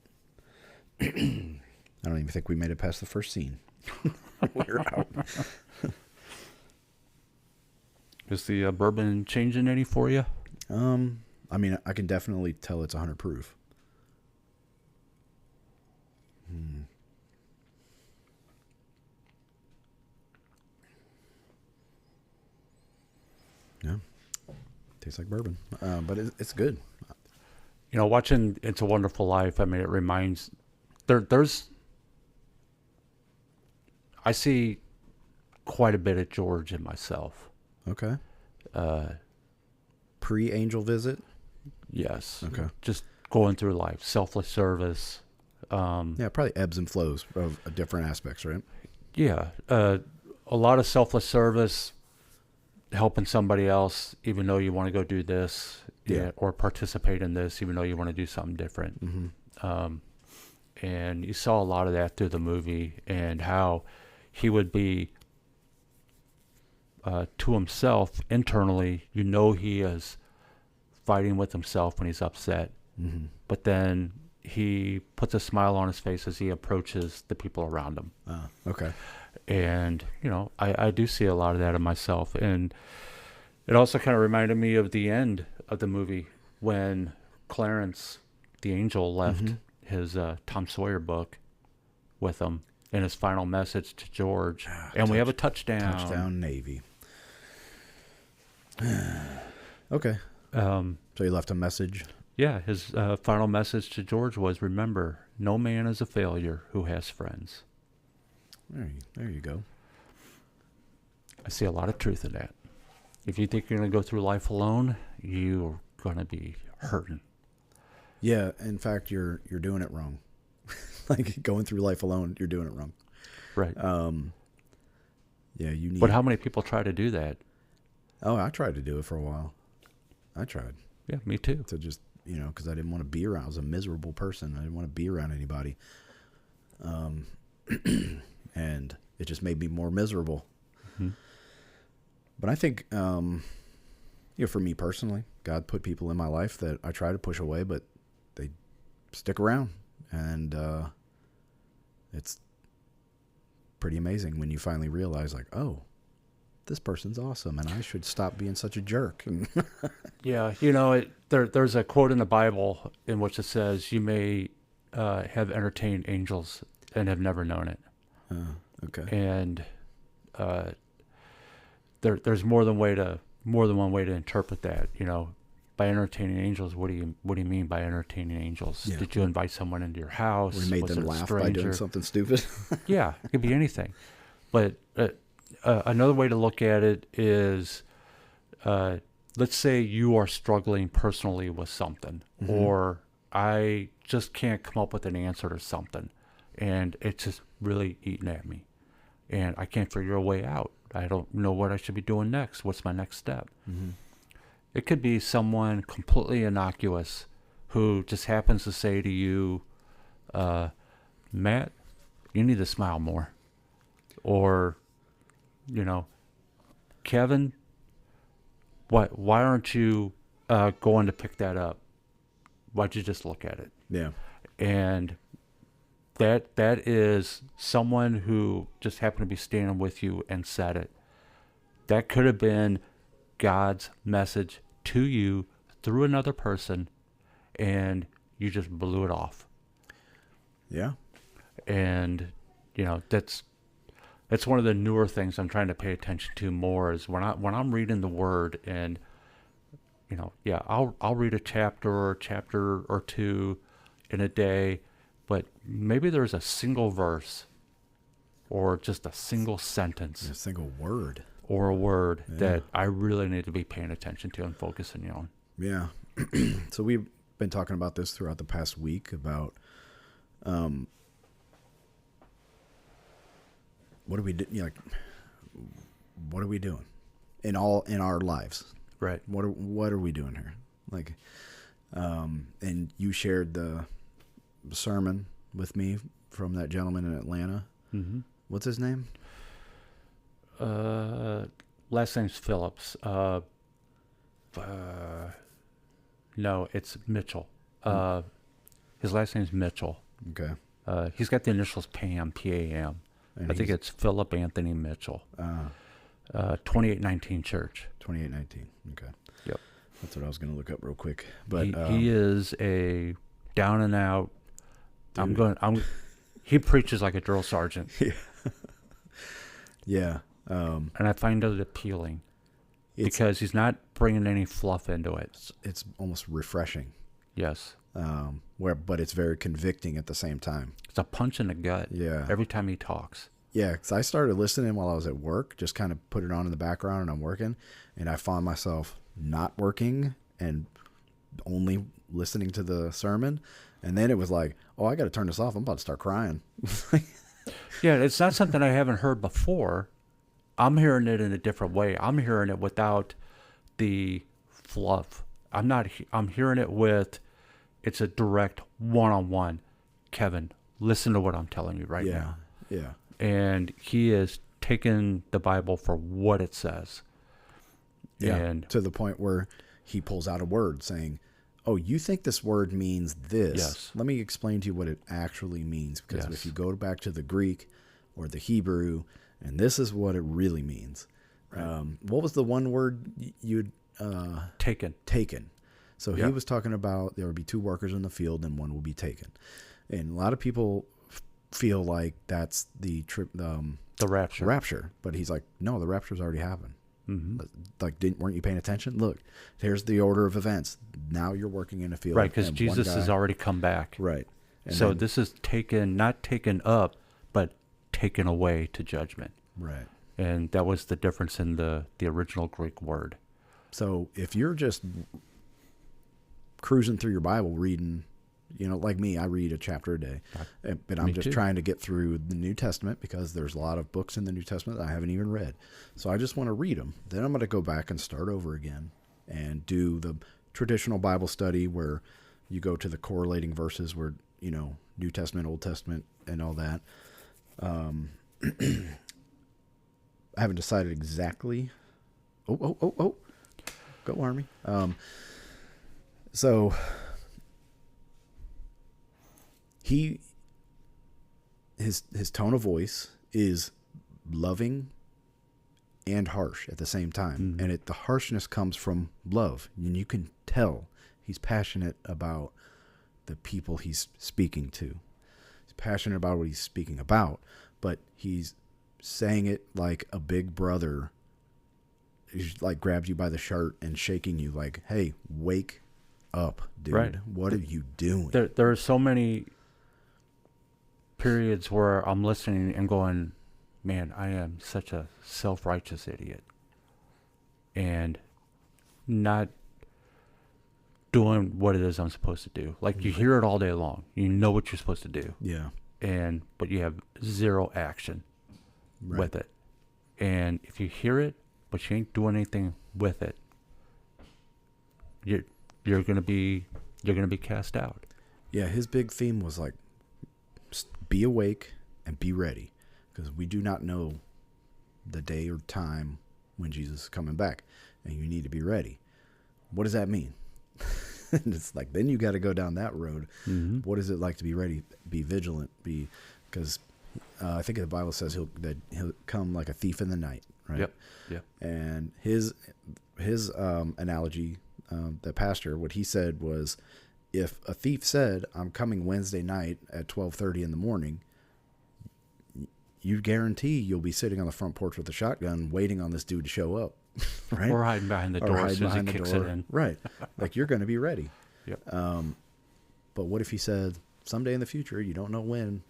I don't even think we made it past the first scene. We were out. Is the bourbon changing any for you? I mean, I can definitely tell it's 100 proof. Yeah. Tastes like bourbon. But it's good. You know, watching It's a Wonderful Life, I mean, it reminds... I see quite a bit of George in myself. Okay. Pre-angel visit? Yes. Okay. Just going through life. Selfless service. Yeah, probably ebbs and flows of different aspects, right? Yeah. A lot of selfless service, helping somebody else, even though you want to go do this, Yeah. or participate in this, even though you want to do something different. Mm-hmm. And you saw a lot of that through the movie, and how he would be, to himself, internally, you know he is fighting with himself when he's upset. Mm-hmm. But then he puts a smile on his face as he approaches the people around him. Okay. And, you know, I do see a lot of that in myself. And it also kind of reminded me of the end of the movie when Clarence, the angel, left his Tom Sawyer book with him and his final message to George. And we have a touchdown. Touchdown Navy. Okay. So he left a message. Yeah, his final message to George was, remember, no man is a failure who has friends. There you go. I see a lot of truth in that. If you think you're going to go through life alone, you're going to be hurting. Yeah, in fact, you're doing it wrong. Like, going through life alone, you're doing it wrong. Right. Yeah, you need... But how many people try to do that? Oh, I tried to do it for a while. I tried. Yeah, me too. To just, because I didn't want to be around. I was a miserable person. I didn't want to be around anybody. And it just made me more miserable. Mm-hmm. But I think, for me personally, God put people in my life that I try to push away, but they stick around. And it's pretty amazing when you finally realize, like, oh, this person's awesome, and I should stop being such a jerk. Yeah, there's a quote in the Bible in which it says, you may have entertained angels and have never known it. Okay. And there's more than one way to interpret that. By entertaining angels, what do you mean by entertaining angels? Yeah. Did you invite someone into your house? We made Was them it a laugh stranger? by doing something stupid. Yeah, it could be anything. But another way to look at it is, let's say you are struggling personally with something, or I just can't come up with an answer to something, and it's just really eating at me, and I can't figure a way out. I don't know what I should be doing next. What's my next step? Mm-hmm. It could be someone completely innocuous who just happens to say to you, Matt, you need to smile more. Or, Kevin, why aren't you going to pick that up? Why'd you just look at it? Yeah. And that is someone who just happened to be standing with you and said it. That could have been God's message to you through another person, and you just blew it off. Yeah. And that's one of the newer things I'm trying to pay attention to more, is when I'm reading the Word, and I'll read a chapter or two in a day, but maybe there's a single verse or just a single sentence, A single word. or a word that I really need to be paying attention to and focusing on. Yeah. So we've been talking about this throughout the past week about what do we do? What are we doing in our lives? Right. What are we doing here? Like, and you shared the sermon with me from that gentleman in Atlanta. Mm-hmm. What's his name? Last name's Phillips. No, it's Mitchell. His last name's Mitchell. Okay. He's got the initials PAM, P-A-M. And I think it's Philip Anthony Mitchell. 2819 Church. 2819. Okay. Yep. That's what I was going to look up real quick. But he is a down and out. Dude. He preaches like a drill sergeant. Yeah. And I find it appealing because he's not bringing any fluff into it. It's almost refreshing. Yes. But it's very convicting at the same time. It's a punch in the gut. Yeah. Every time he talks. Yeah, because I started listening while I was at work, just kind of put it on in the background and I'm working, and I found myself not working and only listening to the sermon, and then it was like, oh, I got to turn this off. I'm about to start crying. Yeah, it's not something I haven't heard before. I'm hearing it in a different way. I'm hearing it without the fluff. I'm hearing it with, it's a direct one-on-one. Kevin, listen to what I'm telling you right now. Yeah. And he is taking the Bible for what it says. Yeah, and to the point where he pulls out a word saying, oh, you think this word means this? Yes. Let me explain to you what it actually means. Because Yes. if you go back to the Greek or the Hebrew, and this is what it really means. Right. What was the one word you'd... taken. Taken. So Yep. he was talking about there would be two workers in the field and one will be taken. And a lot of people feel like that's the rapture. Rapture. But he's like, no, the rapture's already happened. Mm-hmm. Like, weren't you paying attention? Look, here's the order of events. Now you're working in a field. Right, because and Jesus one guy- has already come back. Right. And So then- this is not taken up, but taken away to judgment. Right. And that was the difference in the original Greek word. So if you're just cruising through your Bible reading, like me, I read a chapter a day, but I'm Me just too. trying to get through the New Testament because there's a lot of books in the New Testament that I haven't even read. So I just want to read them. Then I'm going to go back and start over again and do the traditional Bible study where you go to the correlating verses where, New Testament, Old Testament, and all that. I haven't decided exactly. Oh. Go Army. So his tone of voice is loving and harsh at the same time. Mm-hmm. And the harshness comes from love. And you can tell he's passionate about the people he's speaking to. He's passionate about what he's speaking about, but he's saying it like a big brother. He's like grabs you by the shirt and shaking you like, hey, wake up, dude. Right. What are you doing? There are so many periods where I'm listening and going, man, I am such a self-righteous idiot. And not doing what it is I'm supposed to do. Like, you hear it all day long. You know what you're supposed to do. Yeah. But you have zero action with it. And if you hear it, but you ain't doing anything with it, you're gonna be cast out. Yeah, his big theme was like, be awake and be ready, because we do not know the day or time when Jesus is coming back, and you need to be ready. What does that mean? And it's like, then you got to go down that road. Mm-hmm. What is it like to be ready, be vigilant, because I think the Bible says he'll come like a thief in the night, right? Yep. And his analogy, the pastor, what he said was, if a thief said, I'm coming Wednesday night at 12:30 in the morning, you guarantee you'll be sitting on the front porch with a shotgun waiting on this dude to show up, right? Or hiding behind the door as soon as he kicks it in. Right. Like, you're going to be ready. Yep. But what if he said, someday in the future, you don't know when,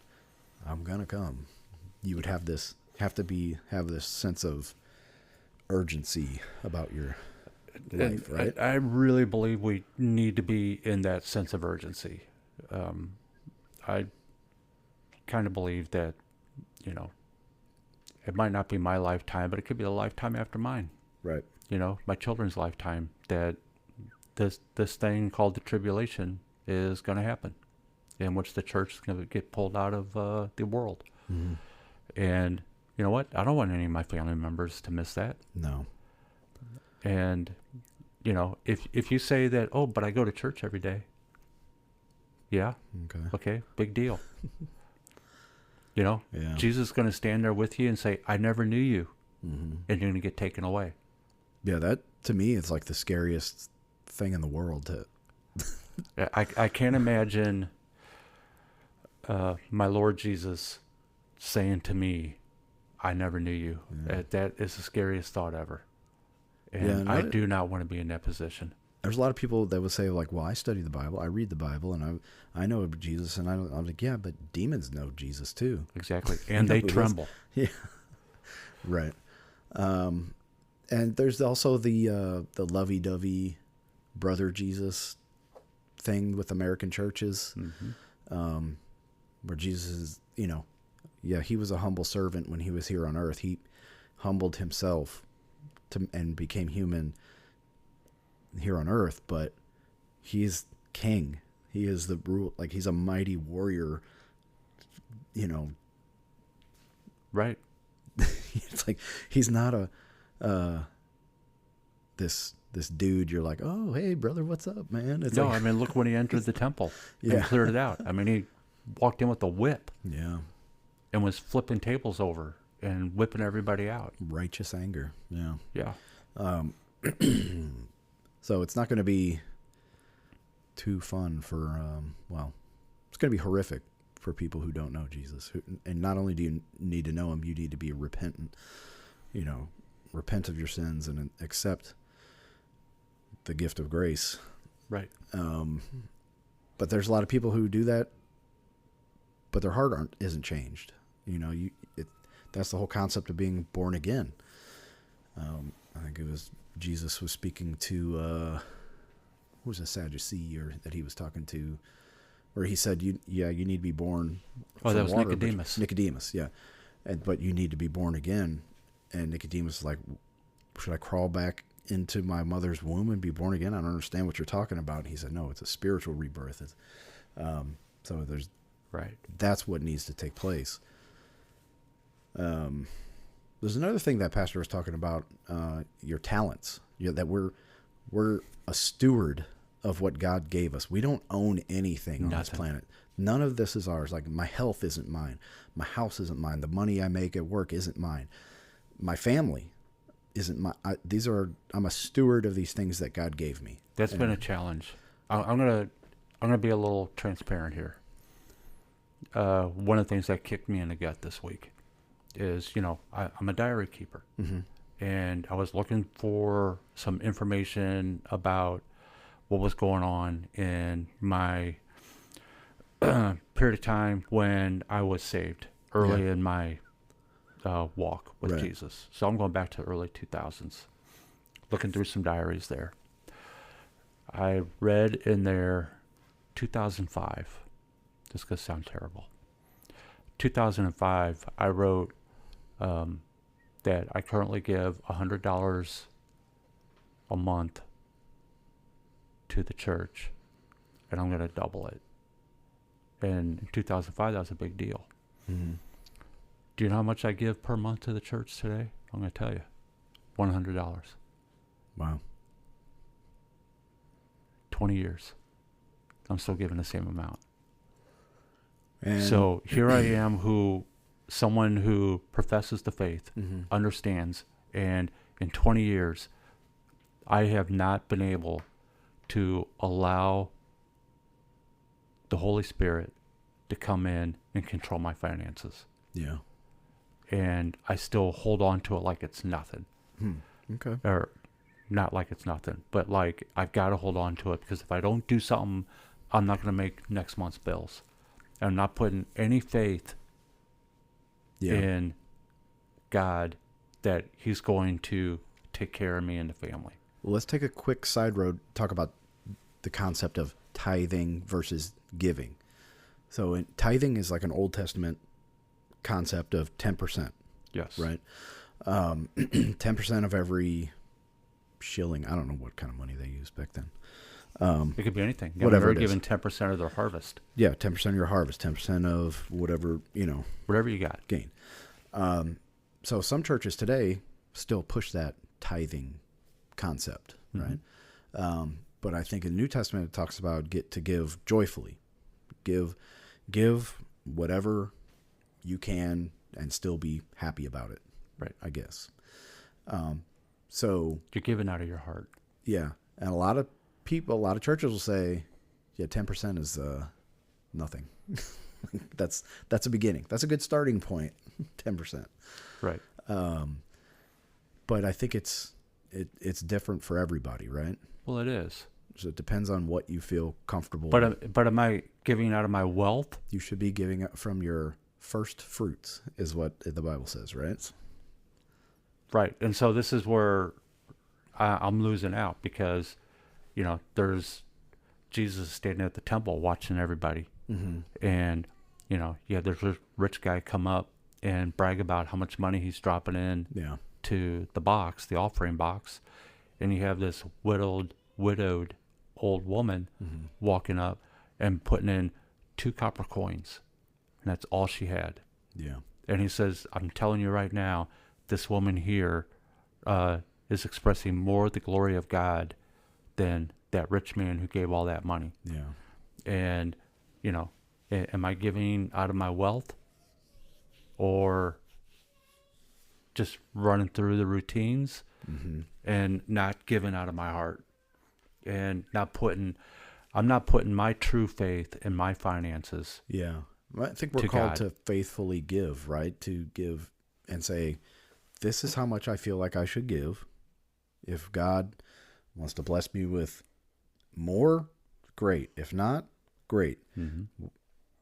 I'm going to come? You would have this sense of urgency about your life, right? I really believe we need to be in that sense of urgency. I kind of believe that, it might not be my lifetime, but it could be a lifetime after mine. Right. My children's lifetime, that this thing called the tribulation is going to happen, in which the church is going to get pulled out of the world. Mm-hmm. And you know what? I don't want any of my family members to miss that. No. And if you say that, oh, but I go to church every day. Yeah. Okay. Big deal. Yeah. Jesus is going to stand there with you and say, I never knew you. Mm-hmm. And you're going to get taken away. Yeah, that to me is like the scariest thing in the world. I can't imagine my Lord Jesus saying to me, I never knew you. Yeah. That is the scariest thought ever. And I do not want to be in that position. There's a lot of people that would say, like, well, I study the Bible, I read the Bible, and I know Jesus, and I'm like, yeah, but demons know Jesus too. Exactly, and they tremble. Yeah, right. And there's also the lovey-dovey brother Jesus thing with American churches, where Jesus is, he was a humble servant when he was here on earth. He humbled himself and became human here on earth, but he's king. He is the rule, like he's a mighty warrior, Right. It's like he's not this dude you're like, oh, hey brother, what's up, man? It's I mean, look when he entered the temple and cleared it out. I mean, he walked in with a whip and was flipping tables over and whipping everybody out. Righteous anger. Yeah. So it's not going to be too fun for, it's going to be horrific for people who don't know Jesus. And not only do you need to know him, you need to be repentant, repent of your sins and accept the gift of grace. Right. But there's a lot of people who do that, but their heart isn't changed. That's the whole concept of being born again. I think it was Jesus was speaking to who was a Sadducee that he was talking to, where he said, "You need to be born." Oh, that was water, Nicodemus. Nicodemus, yeah, but you need to be born again. And Nicodemus is like, "Should I crawl back into my mother's womb and be born again? I don't understand what you're talking about." And he said, "No, it's a spiritual rebirth." So there's that's what needs to take place. There's another thing that pastor was talking about, your talents. That we're a steward of what God gave us. We don't own anything on this planet. None of this is ours. Like my health isn't mine. My house isn't mine. The money I make at work isn't mine. My family isn't mine. I'm a steward of these things that God gave me. That's been a challenge. I'm gonna be a little transparent here. One of the things that kicked me in the gut this week is, I'm a diary keeper. Mm-hmm. And I was looking for some information about what was going on in my period of time when I was saved, early in my walk with Jesus. So I'm going back to early 2000s, looking through some diaries there. I read in there 2005. This is going to sound terrible. 2005, I wrote that I currently give $100 a month to the church, and I'm going to double it. And in 2005, that was a big deal. Mm-hmm. Do you know how much I give per month to the church today? I'm going to tell you. $100. Wow. 20 years. I'm still giving the same amount. And so here I am, someone who professes the faith, understands, and in 20 years, I have not been able to allow the Holy Spirit to come in and control my finances. Yeah. And I still hold on to it like it's nothing. Okay. Or not like it's nothing, but like I've got to hold on to it, because if I don't do something, I'm not going to make next month's bills. And I'm not putting any faith in God that he's going to take care of me and the family. Well, let's take a quick side road, talk about the concept of tithing versus giving. So tithing is like an Old Testament concept of 10%. Yes. Right? 10% of every shilling. I don't know what kind of money they used back then. It could be anything. Whatever they're it is. giving 10% of their harvest. Yeah, 10% of your harvest, 10% of whatever, Whatever you got. gain. So some churches today still push that tithing concept, right? But I think in the New Testament it talks about to give joyfully. Give whatever you can and still be happy about it. Right. I guess. So You're giving out of your heart. yeah, and a lot of churches will say, yeah, 10% is nothing. That's a beginning. That's a good starting point. 10%. Right. But I think it's different for everybody, right? Well, it is. So it depends on what you feel comfortable. But am I giving out of my wealth? You should be giving up from your first fruits, is what the Bible says, right? Right. And so this is where I'm losing out because, there's Jesus standing at the temple watching everybody. Mm-hmm. And, there's a rich guy come up and brag about how much money he's dropping in to the offering box. And you have this widowed old woman walking up and putting in 2 copper coins. And that's all she had. Yeah. And he says, I'm telling you right now, this woman here is expressing more the glory of God than that rich man who gave all that money. Yeah. And, am I giving out of my wealth or just running through the routines and not giving out of my heart and I'm not putting my true faith in my finances. Yeah. I think we're called to faithfully give, right? To give and say, this is how much I feel like I should give. If God wants to bless me with more, great. If not, great. Mm-hmm.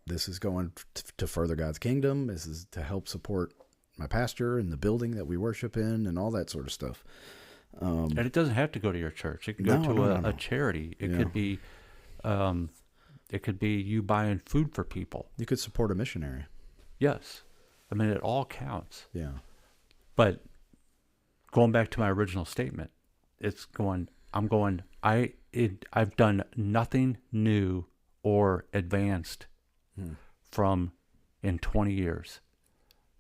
This is going to further God's kingdom. This is to help support my pastor and the building that we worship in and all that sort of stuff. And it doesn't have to go to your church. It can go to a charity. It could be you buying food for people. You could support a missionary. Yes. I mean, it all counts. Yeah. But going back to my original statement, I've done nothing new or advanced from in 20 years.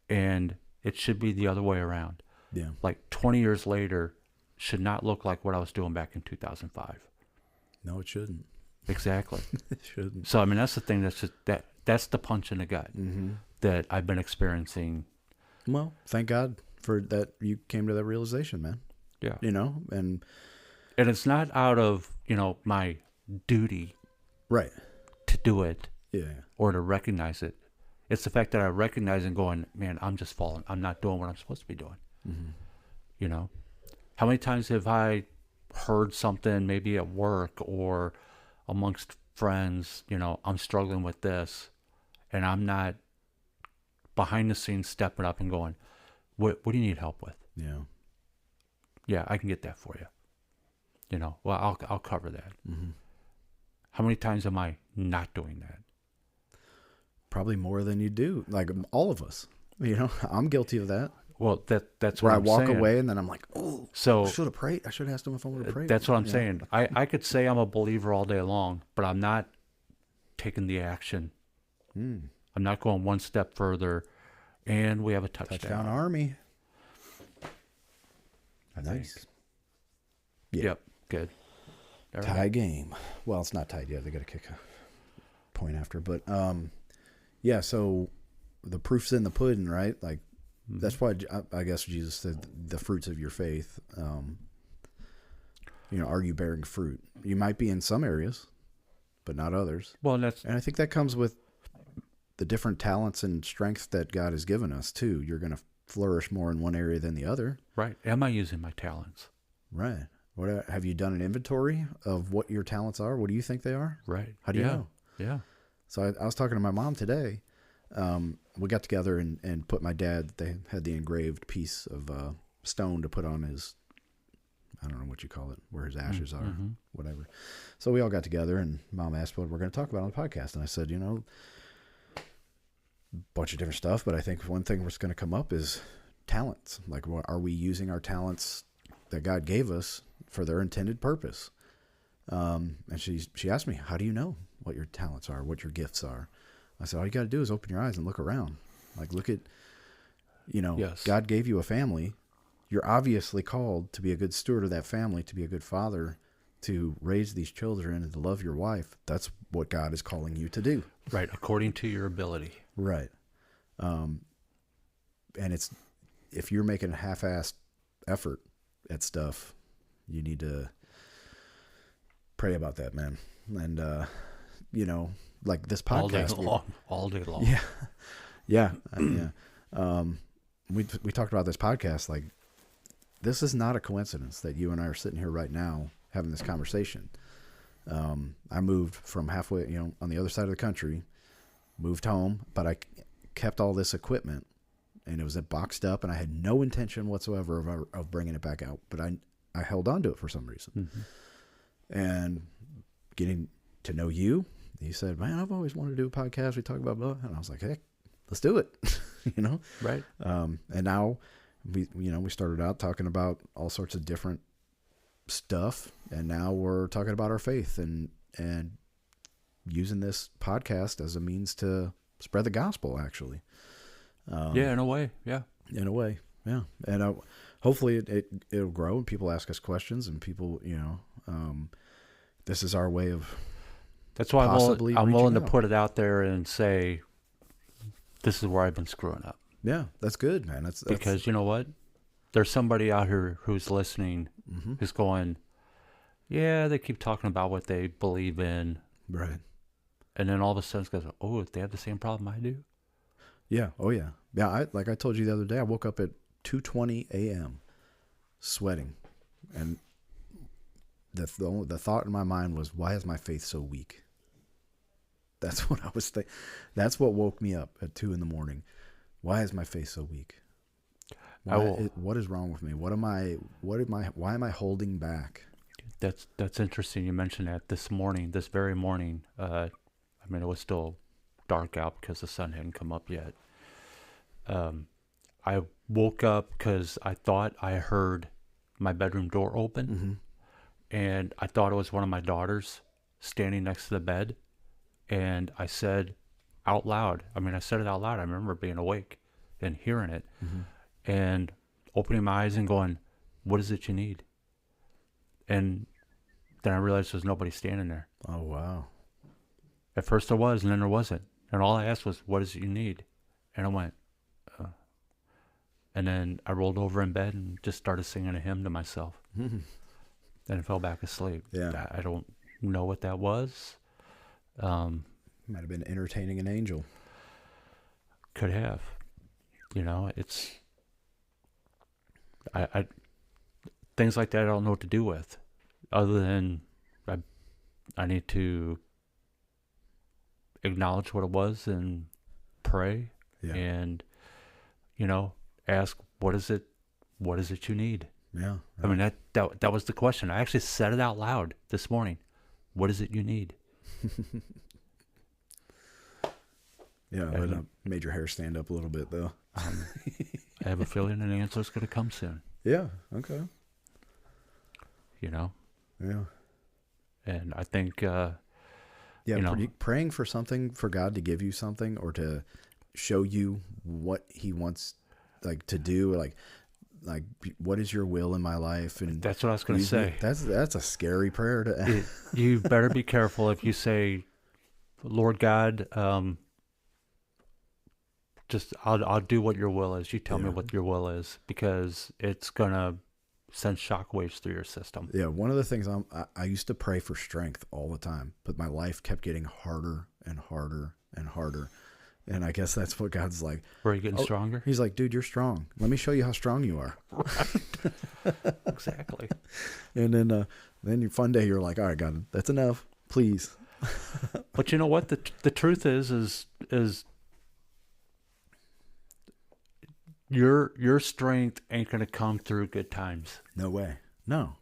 And it should be the other way around. Yeah. Like 20 years later should not look like what I was doing back in 2005. No, it shouldn't. Exactly. It shouldn't. So, I mean, that's the thing that's the punch in the gut that I've been experiencing. Well, thank God for that you came to that realization, man. Yeah. And it's not out of, my duty right to do it or to recognize it. It's the fact that I recognize and going, man, I'm just falling. I'm not doing what I'm supposed to be doing. Mm-hmm. How many times have I heard something maybe at work or amongst friends, I'm struggling with this, and I'm not behind the scenes stepping up and going, what do you need help with? Yeah, I can get that for you. Well, I'll cover that. Mm-hmm. How many times am I not doing that? Probably more than you do. Like all of us, I'm guilty of that. Well, that's where what I I'm walk saying. away and then I'm like, oh, so I should have prayed. I should have asked him if I would have prayed. That's what I'm saying. I could say I'm a believer all day long, but I'm not taking the action. I'm not going one step further. And we have a touchdown. Army. Nice. Yeah. Yep. Good. Tie game. Well, it's not tied yet. They got to kick a point after. But, so the proof's in the pudding, right? Like, that's why I guess Jesus said the fruits of your faith. Are you bearing fruit? You might be in some areas, but not others. Well, and Right. Am I using my talents? Right. What have you done an inventory of what your talents are? What do you think they are? Right. How do you know? Yeah. So I was talking to my mom today. We got together and put my dad, they had the engraved piece of stone to put on his, I don't know what you call it, where his ashes are, whatever. So we all got together and Mom asked what we're going to talk about on the podcast. And I said, a bunch of different stuff, but I think one thing that's going to come up is talents. Like, are we using our talents that God gave us for their intended purpose. And she asked me, how do you know what your talents are, what your gifts are? I said, all you got to do is open your eyes and look around. Like, look at, Yes. God gave you a family. You're obviously called to be a good steward of that family, to be a good father, to raise these children and to love your wife. That's what God is calling you to do. Right. According to your ability. Right. And if you're making a half-assed effort at stuff, you need to pray about that, man. And, like this podcast. All day long. Yeah. Yeah. Yeah. We talked about this podcast. Like, this is not a coincidence that you and I are sitting here right now having this conversation. I moved from halfway, on the other side of the country, moved home, but I kept all this equipment and it was boxed up and I had no intention whatsoever of bringing it back out, but I held on to it for some reason. Mm-hmm. And getting to know you, he said, man, I've always wanted to do a podcast. We talk about blah. And I was like, heck, let's do it. Right. And now we started out talking about all sorts of different stuff. And now we're talking about our faith and using this podcast as a means to spread the gospel, actually. In a way. Yeah. In a way. Yeah. And hopefully it'll grow and people ask us questions and people, this is our way of, that's why I'm willing to out. put it out there and say, this is where I've been screwing up. Yeah, that's good, man. That's because you know what? There's somebody out here who's listening, mm-hmm. who's going, yeah, they keep talking about what they believe in. Right. And then all of a sudden it goes, oh, they have the same problem I do? Yeah. Oh, yeah. Yeah, like I told you the other day, I woke up at 2:20 a.m. sweating. And the thought in my mind was, why is my faith so weak? That's what I was thinking. That's what woke me up at 2 a.m. Why is my faith so weak? What is wrong with me? Why am I holding back? That's interesting. You mentioned that this very morning. It was still dark out because the sun hadn't come up yet. I woke up because I thought I heard my bedroom door open, mm-hmm. and I thought it was one of my daughters standing next to the bed. And I said out loud, I said it out loud. I remember being awake and hearing it, mm-hmm. and opening my eyes and going, what is it you need? And then I realized there's nobody standing there. Oh, wow. At first there was, and then there wasn't. And all I asked was, what is it you need? And I went, and then I rolled over in bed and just started singing a hymn to myself. Mm-hmm. Then I fell back asleep. Yeah. I don't know what that was. Might have been entertaining an angel. Could have. It's... I things like that I don't know what to do with, other than I need to acknowledge what it was and pray, and ask what is it you need. Yeah, right. That was the question. I actually said it out loud this morning. What is it you need? Yeah, it made your hair stand up a little bit though. I have a feeling an answer's going to come soon. Yeah. Okay. Yeah. And I think, praying for something, for God to give you something or to show you what he wants to do, like what is your will in my life? And that's what I was going to say. That's a scary prayer to you better be careful if you say, Lord God, I'll do what your will is. You tell me what your will is, because it's going to send shockwaves through your system. Yeah. One of the things I used to pray for strength all the time, but my life kept getting harder and harder and harder. And I guess that's what God's like. Were you getting stronger? He's like, dude, you're strong. Let me show you how strong you are. Right. Exactly. And then your fun day, you're like, all right, God, that's enough, please. But you know what? The truth is your strength ain't going to come through good times. No way. No.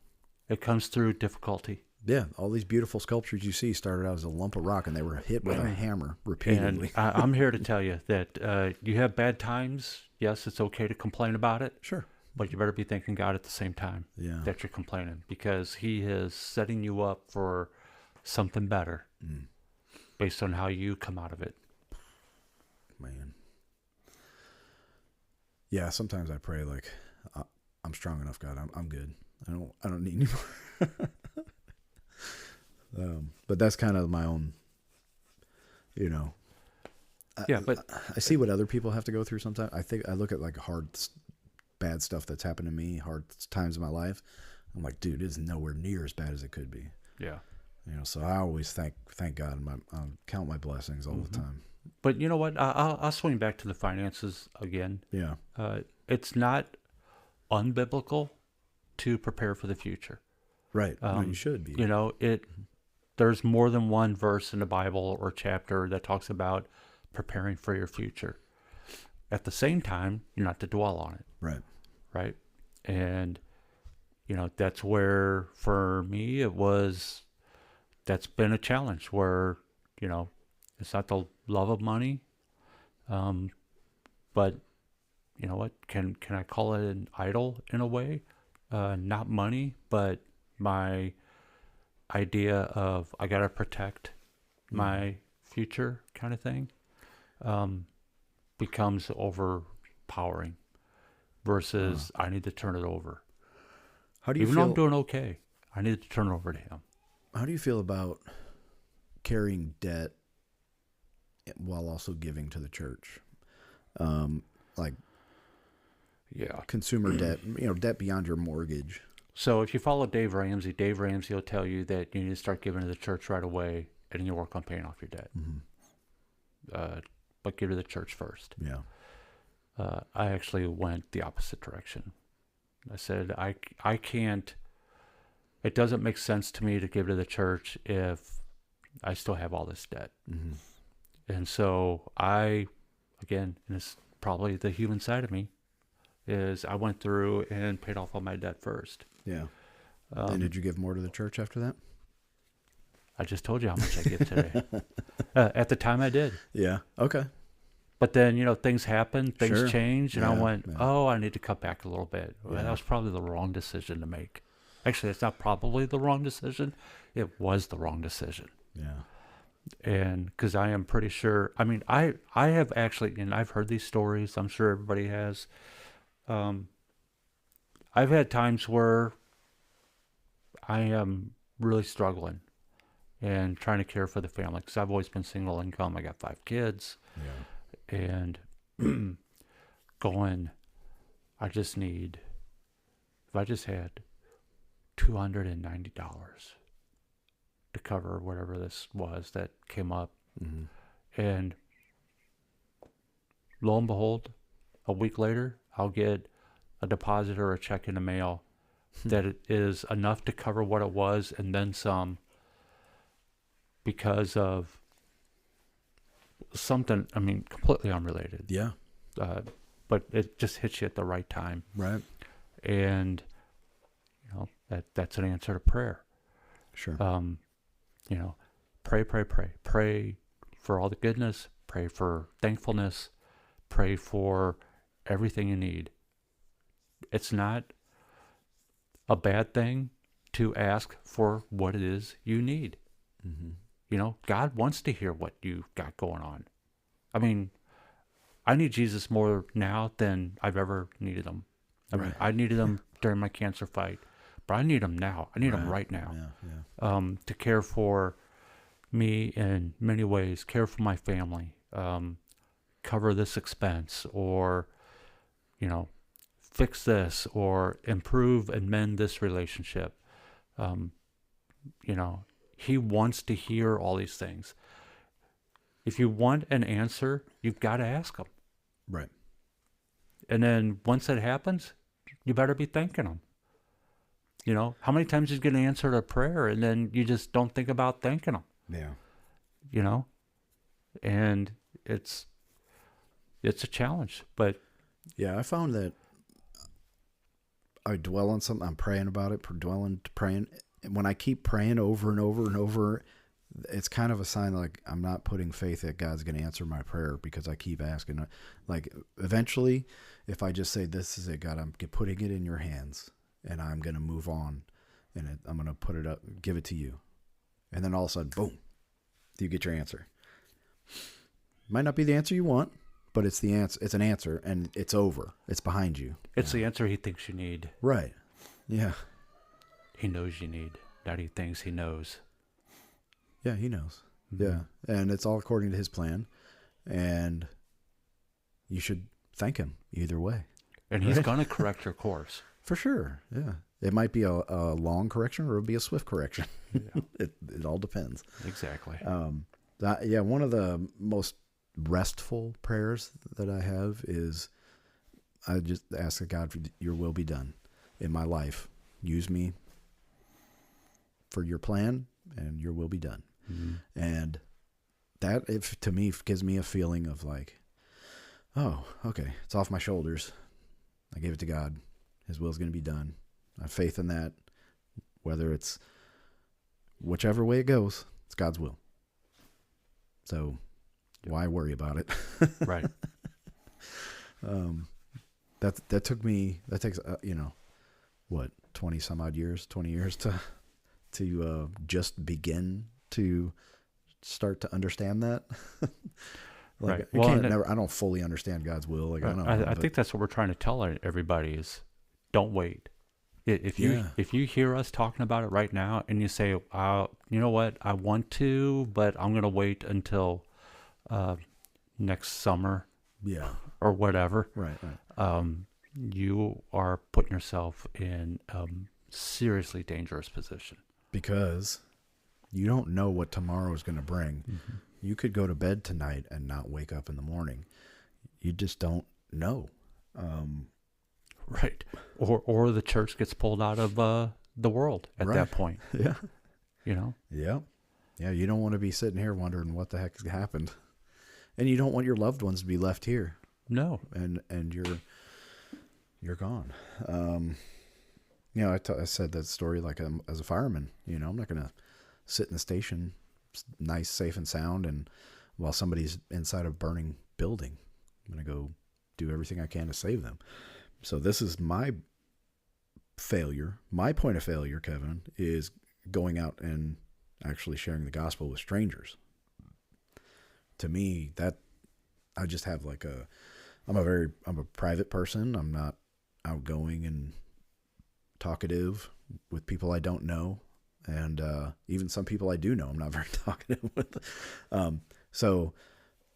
It comes through difficulty. Yeah, all these beautiful sculptures you see started out as a lump of rock, and they were hit with a hammer repeatedly. And I'm here to tell you that you have bad times. Yes, it's okay to complain about it. Sure. but you better be thanking God at the same time Yeah. that you're complaining, because He is setting you up for something better based on how you come out of it. Man. Yeah, sometimes I pray like I'm strong enough, God. I'm good. I don't need any more. But that's kind of my own, you know. Yeah, but I see what other people have to go through sometimes. I look at like bad stuff that's happened to me, hard times in my life. I'm like, dude, it's nowhere near as bad as it could be. yeah. You know, so I always thank God and count my blessings all the time. But you know what? I'll swing back to the finances again. Yeah. It's not unbiblical to prepare for the future. Right. No, you should be. You know, there's more than one verse in the Bible or chapter that talks about preparing for your future. At the same time, you're not to dwell on it. Right. Right. And, you know, that's where, for me, that's been a challenge where, you know, it's not the love of money, but, you know what, can I call it an idol in a way? Not money, but my idea of I got to protect my future kind of thing becomes overpowering versus I need to turn it over. How do you Even feel? though I'm doing okay, I need to turn it over to Him. How do you feel about carrying debt while also giving to the church? Like Yeah. consumer debt, you know, debt beyond your mortgage. So if you follow Dave Ramsey will tell you that you need to start giving to the church right away, and then you work on paying off your debt. But give to the church first. Yeah. I actually went the opposite direction. I said, I can't, it doesn't make sense to me to give to the church if I still have all this debt. And so again, and it's probably the human side of me, is I went through and paid off all my debt first. Yeah. And did you give more to the church after that? I just told you how much I give today. At the time I did. Yeah. Okay. But then, you know, things happen, things Sure. change, and I Yeah, went, yeah. oh, I need to cut back a little bit. Well, Yeah. that was probably the wrong decision to make. Actually, it's not probably the wrong decision. It was the wrong decision. Yeah. And because I am pretty sure, I mean, I have actually, and I've heard these stories, I'm sure everybody has. I've had times where I am really struggling and trying to care for the family, because I've always been single income. I got 5 kids. Yeah. And I just need, if I just had $290 to cover whatever this was that came up. And lo and behold, a week later, I'll get a deposit or a check in the mail that it is enough to cover what it was and then some, because of something, I mean, completely unrelated. Yeah. But it just hits you at the right time. Right. And, you know, that's an answer to prayer. Sure. You know, pray. Pray for all the goodness. Pray for thankfulness. Pray for everything you need. It's not a bad thing to ask for what it is you need. You know, God wants to hear what you got going on. I mean, I need Jesus more now than I've ever needed him. I mean, I needed him during my cancer fight, but I need him now. I need him right now. To care for me in many ways, care for my family, cover this expense, or, you know, fix this, or improve and mend this relationship. You know, he wants to hear all these things. If you want an answer, you've got to ask him. Right. And then once that happens, you better be thanking him. You know, how many times you get an answer to a prayer and then you just don't think about thanking him? Yeah. You know? And it's a challenge, but Yeah, I found that I dwell on something, I'm praying about it, praying. And when I keep praying over and over and over, it's kind of a sign like I'm not putting faith that God's going to answer my prayer, because I keep asking. Like eventually if I just say, this is it, God, I'm putting it in your hands, and I'm going to move on, and I'm going to put it up, give it to you. And then all of a sudden, boom, you get your answer. Might not be the answer you want, but it's the answer. It's an answer, and it's over. It's behind you. It's the answer he thinks you need. Right. Yeah. He knows you need. Not he thinks he knows. Yeah, he knows. Mm-hmm. Yeah. And it's all according to his plan. And you should thank him either way. And he's going to correct your course. For sure. Yeah. It might be a long correction or it'll be a swift correction. Yeah. It all depends. Exactly. One of the most restful prayers that I have is I just ask God for your will be done in my life. Use me for your plan and your will be done. Mm-hmm. And that, to me, gives me a feeling of like, oh, okay, it's off my shoulders. I gave it to God. His will is going to be done. I have faith in that. Whether it's whichever way it goes, it's God's will. So why worry about it? Right. That takes 20 some odd years, 20 years to just begin to start to understand that. Right. I don't fully understand God's will. Like I think that's what we're trying to tell everybody is don't wait. If you hear us talking about it right now and you say, you know what, I want to, but I'm going to wait until next summer, or whatever. Right. You are putting yourself in a seriously dangerous position because you don't know what tomorrow is going to bring. Mm-hmm. You could go to bed tonight and not wake up in the morning. You just don't know. Right. Or the church gets pulled out of the world at that point. Yeah. You know? Yeah. Yeah. You don't want to be sitting here wondering what the heck has happened. And you don't want your loved ones to be left here. No. And you're gone. I said that story like as a fireman. I'm not going to sit in the station, nice, safe, and sound, and while somebody's inside a burning building, I'm going to go do everything I can to save them. So this is my failure. My point of failure, Kevin, is going out and actually sharing the gospel with strangers. To me, that I just have I'm a private person. I'm not outgoing and talkative with people I don't know. And even some people I do know, I'm not very talkative with. So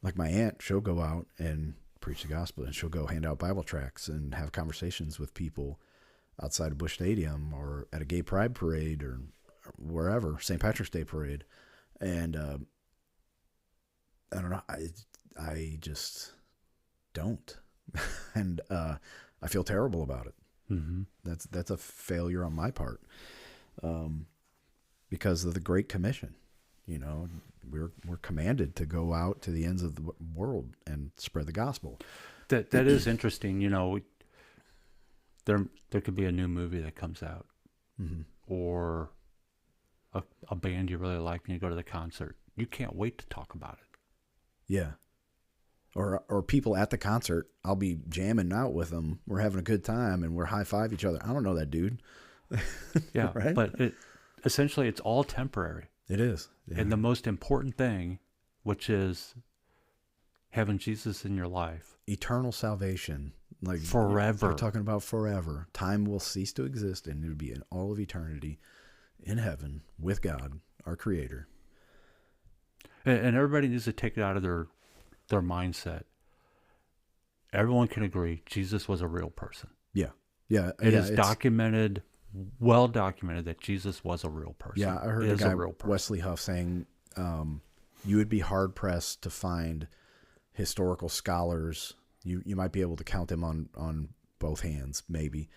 like my aunt, she'll go out and preach the gospel, and she'll go hand out Bible tracts and have conversations with people outside of Busch Stadium or at a gay pride parade or wherever, St. Patrick's Day parade. And I don't know, I just don't. And I feel terrible about it. Mm-hmm. That's a failure on my part. Because of the Great Commission. We're commanded to go out to the ends of the world and spread the gospel. That is interesting. There could be a new movie that comes out, mm-hmm. or a band you really like, and you go to the concert. You can't wait to talk about it. Yeah. Or people at the concert, I'll be jamming out with them. We're having a good time, and we're high-five each other. I don't know that dude. Yeah, right? But essentially, it's all temporary. It is. Yeah. And the most important thing, which is having Jesus in your life. Eternal salvation. Like forever. You're talking about forever. Time will cease to exist, and it'll be in all of eternity in heaven with God, our Creator. And everybody needs to take it out of their mindset. Everyone can agree Jesus was a real person. Yeah. Yeah. It is documented, well documented, that Jesus was a real person. Yeah, I heard a guy, Wesley Huff, saying you would be hard-pressed to find historical scholars, you might be able to count them on both hands, maybe,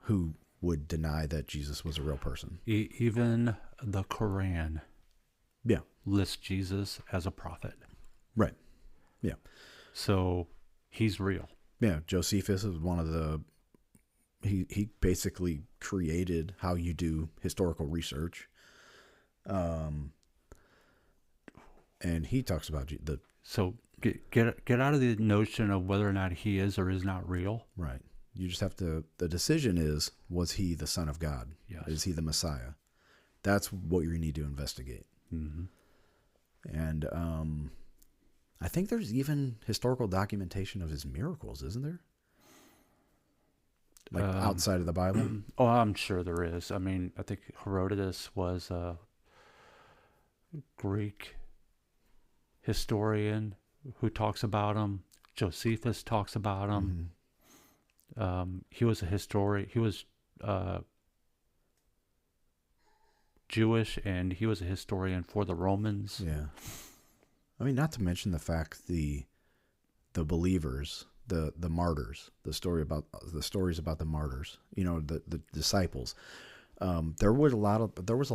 who would deny that Jesus was a real person. Even the Quran lists Jesus as a prophet. Right. Yeah. So he's real. Yeah. Josephus is one of the... He basically created how you do historical research. And he talks about So Get out of the notion of whether or not he is or is not real. Right. You just have to, the decision is, was he the Son of God? Yes. Is he the Messiah? That's what you need to investigate. Mm-hmm. And I think there's even historical documentation of his miracles, isn't there? Like outside of the Bible? Oh, I'm sure there is. I mean, I think Herodotus was a Greek historian who talks about him. Josephus talks about him. Mm-hmm. He was a historian. He was Jewish, and he was a historian for the Romans. Yeah. I mean, not to mention the fact the believers, the martyrs, the stories about the martyrs, the disciples. There was a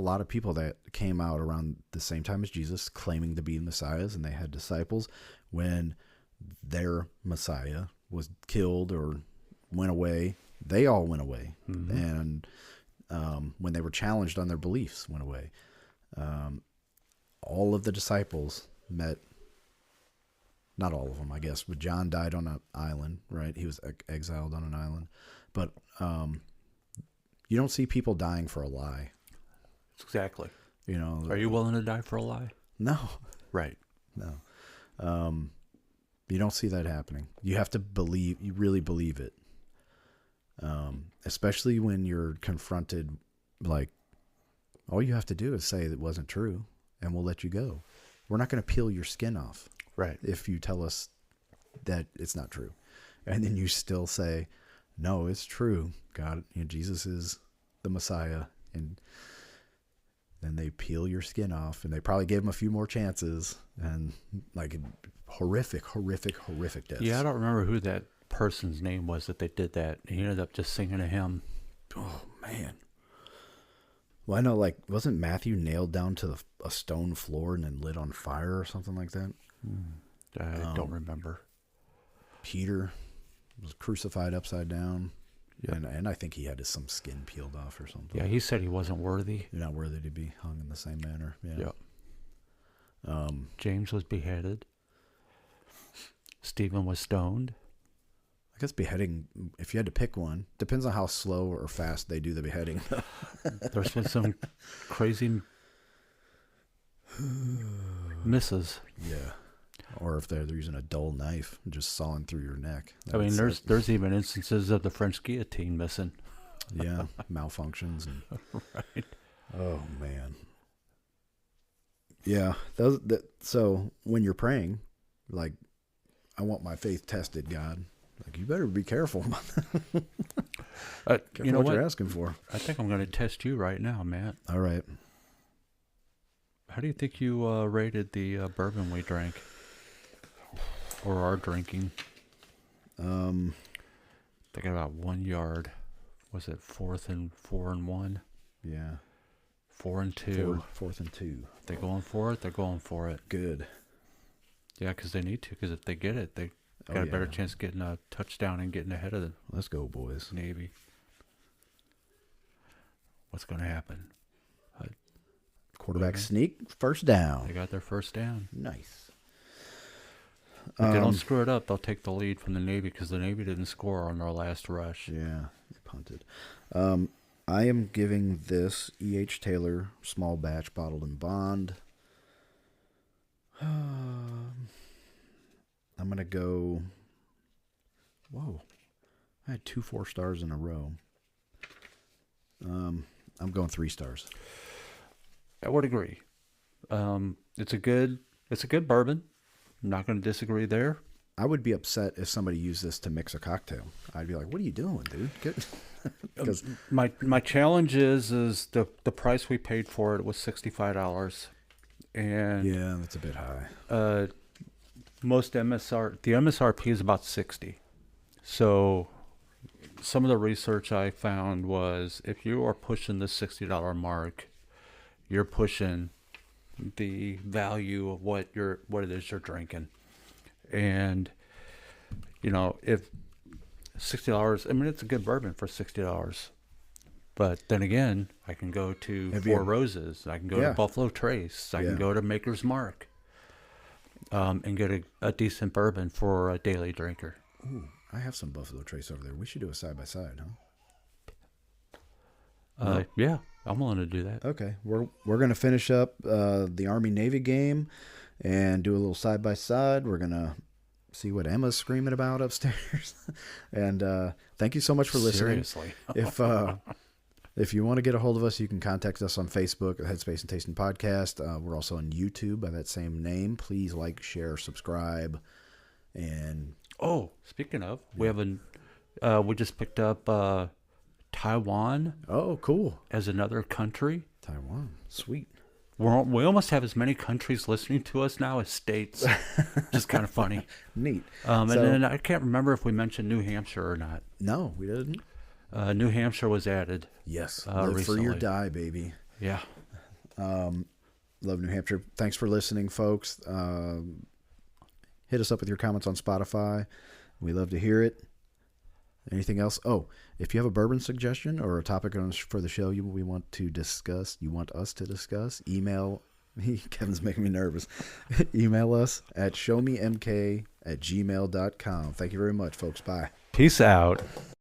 lot of people that came out around the same time as Jesus claiming to be messiahs, and they had disciples. When their Messiah was killed or went away, they all went away. Mm-hmm. And when they were challenged on their beliefs, went away. All of the disciples met, not all of them, I guess, but John died on an island, right? He was exiled on an island. But you don't see people dying for a lie. Exactly. Are you willing to die for a lie? No. Right. No. You don't see that happening. You have to believe, you really believe it. Especially when you're confronted, like, all you have to do is say it wasn't true, and we'll let you go. We're not going to peel your skin off. Right. If you tell us that it's not true. And then you still say, no, it's true. God, Jesus is the Messiah. And then they peel your skin off, and they probably gave him a few more chances, and like horrific deaths. Yeah, I don't remember who that person's name was that they did that. He ended up just singing a hymn. Oh, man. Well, I know, like, wasn't Matthew nailed down to a stone floor and then lit on fire or something like that? I don't remember. Peter was crucified upside down. Yeah. And I think he had some skin peeled off or something. Yeah, he said he wasn't worthy. You're not worthy to be hung in the same manner. Yeah. James was beheaded. Stephen was stoned. I guess beheading, if you had to pick one, depends on how slow or fast they do the beheading. There's been some crazy misses. Yeah. Or if they're using a dull knife and just sawing through your neck. I mean, there's even instances of the French guillotine missing. Yeah, malfunctions. And, right. Oh, man. Yeah. So when you're praying, like, I want my faith tested, God. Like, you better be careful. Careful you know what you're asking for. I think I'm going to test you right now, Matt. All right. How do you think you rated the bourbon we drank? Or are drinking? Thinking about 1 yard. Was it 4th and 4 and 1? Yeah. 4 and 2. 4th and 2. They're going for it. They're going for it. Good. Yeah, because they need to. Because if they get it, they got a better chance of getting a touchdown and getting ahead of the Let's go, boys. Navy. What's going to happen? Quarterback sneak, first down. They got their first down. Nice. If they don't screw it up, they'll take the lead from the Navy because the Navy didn't score on their last rush. Yeah, they punted. I am giving this E.H. Taylor small batch bottled in Bond. I'm going to go... Whoa. I had 2 4 stars in a row. I'm going 3 stars. I would agree. It's a good bourbon. I'm not going to disagree there. I would be upset if somebody used this to mix a cocktail. I'd be like, "What are you doing, dude?" Because my challenge is the price we paid for it was $65, and yeah, that's a bit high. The MSRP is about $60. So some of the research I found was if you are pushing the $60 mark, you're pushing the value of what it is you're drinking. And if $60, I mean, it's a good bourbon for $60. But then again, I can go to Four Roses, I can go to Buffalo Trace, I can go to Maker's Mark. and get a decent bourbon for a daily drinker. Ooh, I have some Buffalo Trace over there. We should do a side by side, huh? Yeah, I'm willing to do that. Okay, we're gonna finish up the Army Navy game and do a little side by side. We're gonna see what Emma's screaming about upstairs. And thank you so much for listening. Seriously. If you want to get a hold of us, you can contact us on Facebook at Headspace and Tasting Podcast. We're also on YouTube by that same name. Please like, share, subscribe, and Oh, speaking of, we just picked up Taiwan oh, cool, as another country. Taiwan, sweet. We almost have as many countries listening to us now as states. Just kind of funny. Neat. And then I can't remember if we mentioned New Hampshire or not. No, we didn't. New Hampshire was added. Yes, live recently. free or die, baby. Yeah. Love New Hampshire. Thanks for listening, folks. Hit us up with your comments on Spotify. We love to hear it. Anything else? Oh, if you have a bourbon suggestion or a topic for the show we want us to discuss, email me. Kevin's making me nervous. Email us at showmemk@gmail.com. Thank you very much, folks. Bye. Peace out.